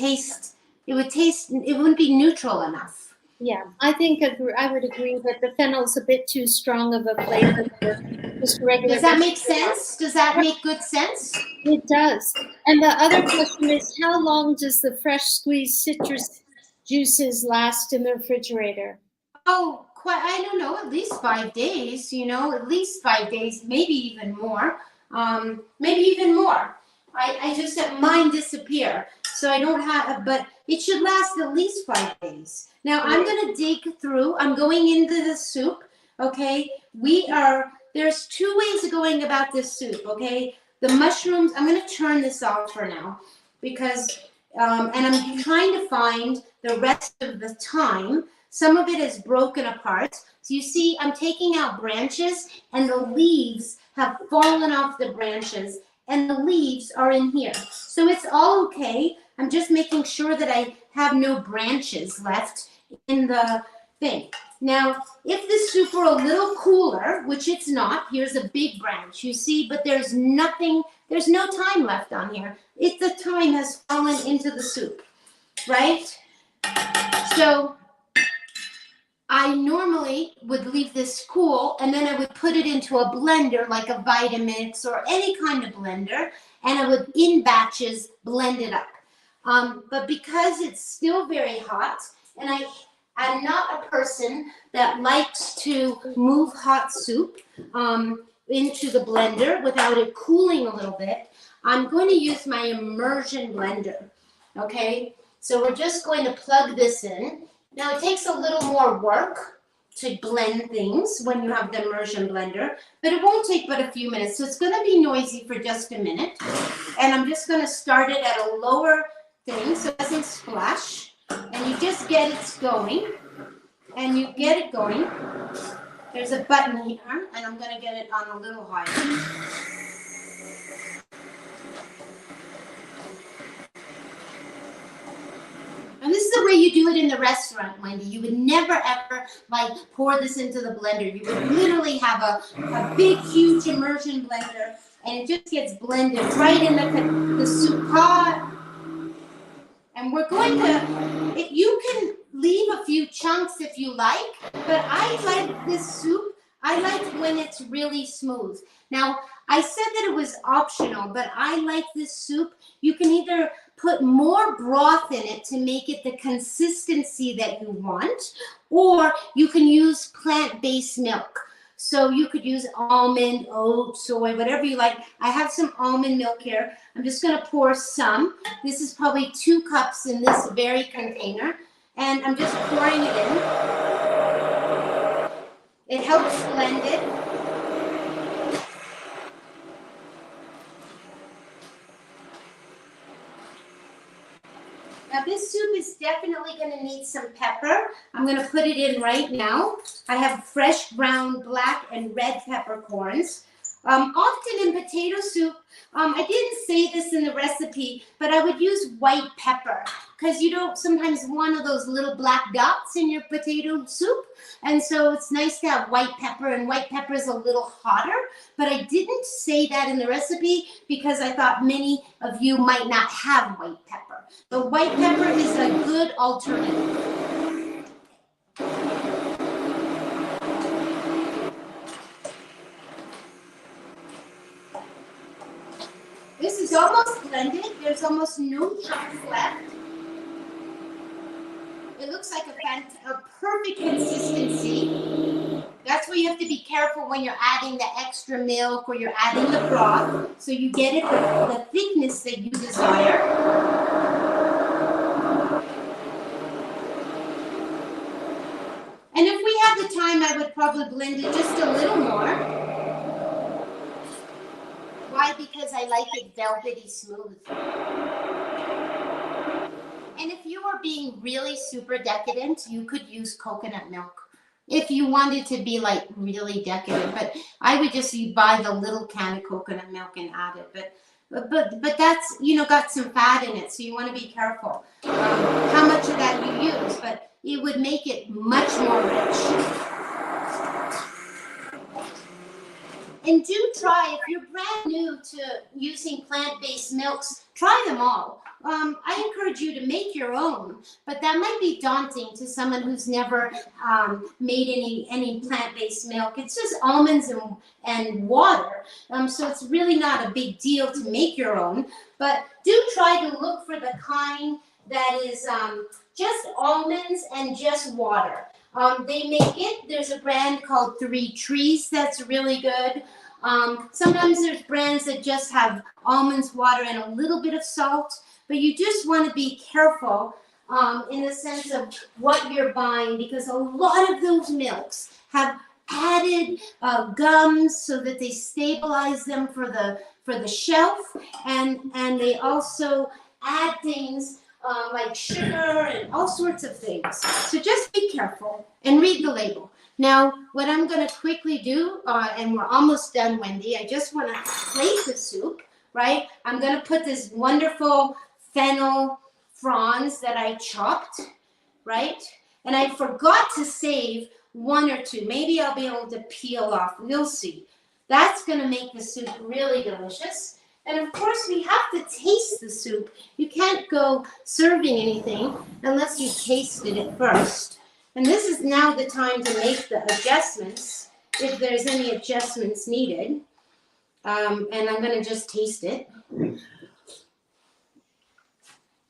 be neutral enough. Yeah, I think I would agree that the fennel's a bit too strong of a flavor for just regular. Does that make sense? Does that make good sense? It does. And the other question is, how long does the fresh squeezed citrus juices last in the refrigerator? Oh, I don't know, at least 5 days, you know, at least 5 days, maybe even more. I just let mine disappear, so I don't have, but it should last at least 5 days. Now I'm going to dig through, I'm going into the soup, okay? There's 2 ways of going about this soup, okay? The mushrooms, I'm going to turn this off for now, because, and I'm trying to find the rest of the thyme. Some of it is broken apart. So you see, I'm taking out branches, and the leaves have fallen off the branches, and the leaves are in here. So it's all okay. I'm just making sure that I have no branches left in the thing. Now, if the soup were a little cooler, which it's not, here's a big branch, you see, but there's no thyme left on here. The thyme has fallen into the soup, right? So I normally would leave this cool, and then I would put it into a blender, like a Vitamix or any kind of blender, and I would, in batches, blend it up. But because it's still very hot, and I'm not a person that likes to move hot soup into the blender without it cooling a little bit, I'm going to use my immersion blender, okay? So we're just going to plug this in. Now, it takes a little more work to blend things when you have the immersion blender, but it won't take but a few minutes. So it's going to be noisy for just a minute. And I'm just going to start it at a lower thing so it doesn't splash. And you just get it going. And you get it going. There's a button here, and I'm going to get it on a little higher. And this is the way you do it in the restaurant, Wendy. You would never, ever, like, pour this into the blender. You would literally have a big, huge immersion blender, and it just gets blended right in the soup pot. And we're going to, you can leave a few chunks if you like, but I like this soup. I like when it's really smooth. Now, I said that it was optional, but I like this soup. You can either put more broth in it to make it the consistency that you want, or you can use plant-based milk. So you could use almond, oat, soy, whatever you like. I have some almond milk here. I'm just going to pour some. This is probably 2 cups in this very container, and I'm just pouring it in. It helps blend it. Now this soup is definitely going to need some pepper. I'm going to put it in right now. I have fresh brown, black, and red peppercorns. Often in potato soup, I didn't say this in the recipe, but I would use white pepper because you don't sometimes want those little black dots in your potato soup. And so it's nice to have white pepper, and white pepper is a little hotter. But I didn't say that in the recipe because I thought many of you might not have white pepper. But white pepper is a good alternative. This is almost blended. There's almost no chunks left. It looks like a perfect consistency. That's where you have to be careful when you're adding the extra milk or you're adding the broth, so you get it the thickness that you desire. And if we had the time, I would probably blend it just a little more. Why? Because I like it velvety smooth. And if you were being really super decadent, you could use coconut milk if you wanted to be like really decadent. But I would just buy the little can of coconut milk and add it. But that's, you know, got some fat in it, so you want to be careful how much of that you use. But it would make it much more rich. And do try, if you're brand new to using plant-based milks, try them all. I encourage you to make your own, but that might be daunting to someone who's never made any plant-based milk. It's just almonds and water, so it's really not a big deal to make your own. But do try to look for the kind that is just almonds and just water. They make it. There's a brand called 3 Trees that's really good. Sometimes there's brands that just have almonds, water, and a little bit of salt. But you just want to be careful in the sense of what you're buying, because a lot of those milks have added gums so that they stabilize them for the shelf, and they also add things like sugar and all sorts of things. So just be careful and read the label. Now, what I'm going to quickly do, and we're almost done, Wendy, I just want to plate the soup, right? I'm going to put this wonderful fennel fronds that I chopped, right? And I forgot to save 1 or 2. Maybe I'll be able to peel off. We'll see. That's going to make the soup really delicious. And of course, we have to taste the soup. You can't go serving anything unless you tasted it first. And this is now the time to make the adjustments, if there's any adjustments needed. And I'm going to just taste it.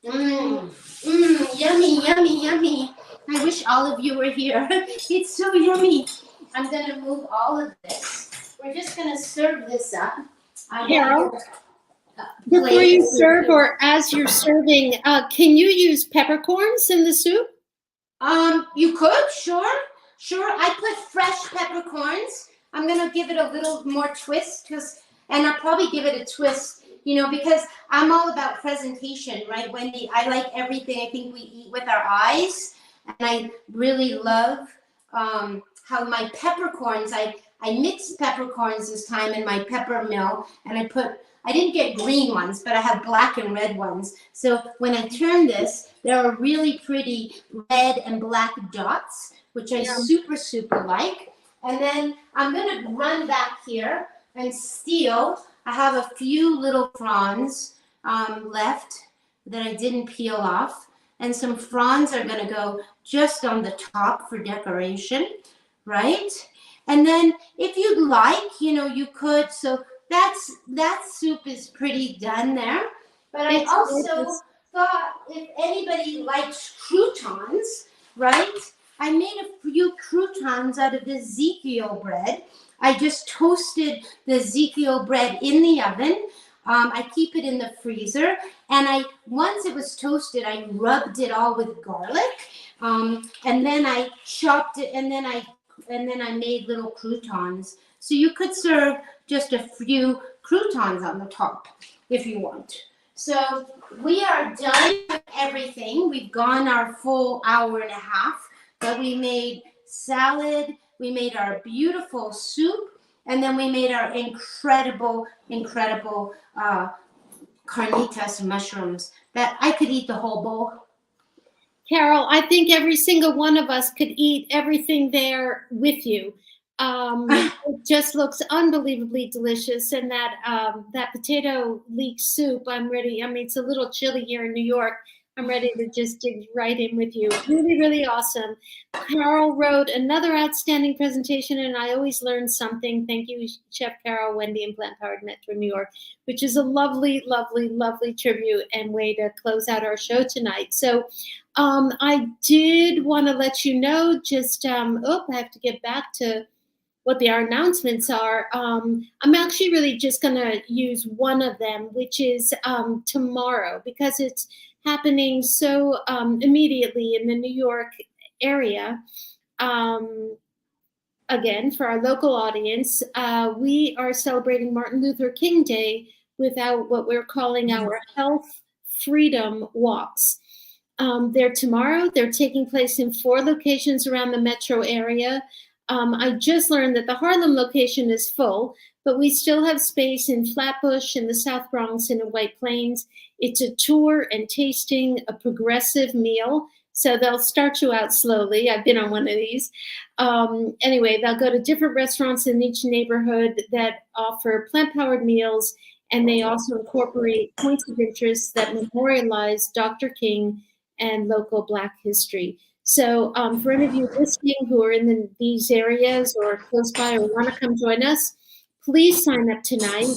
Yummy, yummy, yummy. I wish all of you were here. It's so yummy. I'm going to move all of this. We're just going to serve this up. Carole, before you serve or as you're serving, can you use peppercorns in the soup? You could, sure. I put fresh peppercorns. I'm going to give it a little more twist, and I'll probably give it a twist, you know, because I'm all about presentation, right, Wendy? I like everything. I think we eat with our eyes, and I really love how my peppercorns, I mixed peppercorns this time in my pepper mill, and I didn't get green ones, but I have black and red ones. So when I turn this, there are really pretty red and black dots, which I super like. And then I'm going to run back here and steal. I have a few little fronds left that I didn't peel off. And some fronds are going to go just on the top for decoration, right? And then if you'd like, you know, you could. So that soup is pretty done there. But I also thought if anybody likes croutons, right? I made a few croutons out of the Ezekiel bread. I just toasted the Ezekiel bread in the oven. I keep it in the freezer. And once it was toasted, I rubbed it all with garlic. And then I chopped it, and then I and then I made little croutons. So you could serve just a few croutons on the top if you want. So we are done with everything. We've gone our full hour and a half, but we made salad, we made our beautiful soup, and then we made our incredible carnitas mushrooms that I could eat the whole bowl. Carol, I think every single one of us could eat everything there with you. It just looks unbelievably delicious, and that potato leek soup, I'm ready. I mean, it's a little chilly here in New York. I'm ready to just dig right in with you. Really, really awesome. Carol wrote another outstanding presentation, and I always learn something. Thank you, Chef Carole, Wendy, and Plant Powered Metro New York, which is a lovely, lovely, lovely tribute and way to close out our show tonight. So I did want to let you know, just, I have to get back to what our announcements are. I'm actually really just going to use one of them, which is tomorrow, because it's happening so immediately in the New York area. Again, for our local audience, we are celebrating Martin Luther King Day with what we're calling our Health Freedom Walks. They're tomorrow. They're taking place in 4 locations around the metro area. I just learned that the Harlem location is full, but we still have space in Flatbush, in the South Bronx, and in White Plains. It's a tour and tasting, a progressive meal. So they'll start you out slowly. I've been on one of these. Anyway, they'll go to different restaurants in each neighborhood that offer plant-powered meals, and they also incorporate points of interest that memorialize Dr. King and local Black history. So for any of you listening who are in these areas or close by or want to come join us, please sign up tonight.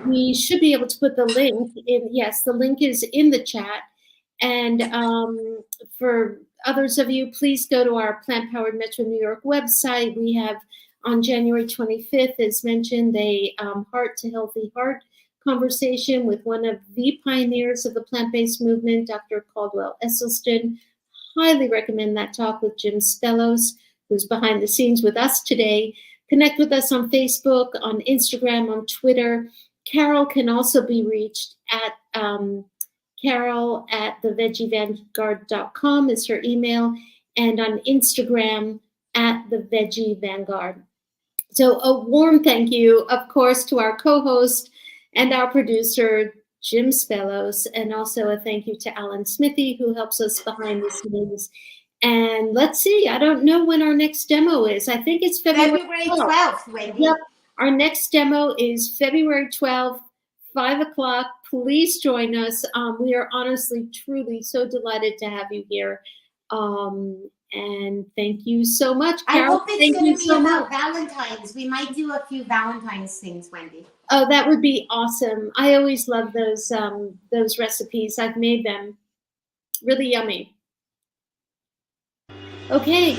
We should be able to put the link in. Yes, the link is in the chat. And for others of you, please go to our Plant Powered Metro New York website. We have on January 25th, as mentioned, a Heart to Healthy Heart conversation with one of the pioneers of the plant-based movement, Dr. Caldwell Esselstyn. Highly recommend that talk with Jim Spellos, who's behind the scenes with us today. Connect with us on Facebook, on Instagram, on Twitter. Carol can also be reached at Carole@theveggievanguard.com is her email, and on Instagram @theveggievanguard. So a warm thank you, of course, to our co-host and our producer, Jim Spellos, and also a thank you to Alan Smithy, who helps us behind the scenes. And let's see, I don't know when our next demo is. I think it's February 12th, Wendy. Yep. Our next demo is February 12th, 5 o'clock. Please join us. We are honestly, truly so delighted to have you here. And thank you so much, Carol. I hope it's going to be about Valentine's. We might do a few Valentine's things, Wendy. Oh, that would be awesome. I always love those recipes. I've made them. Really yummy. Okay.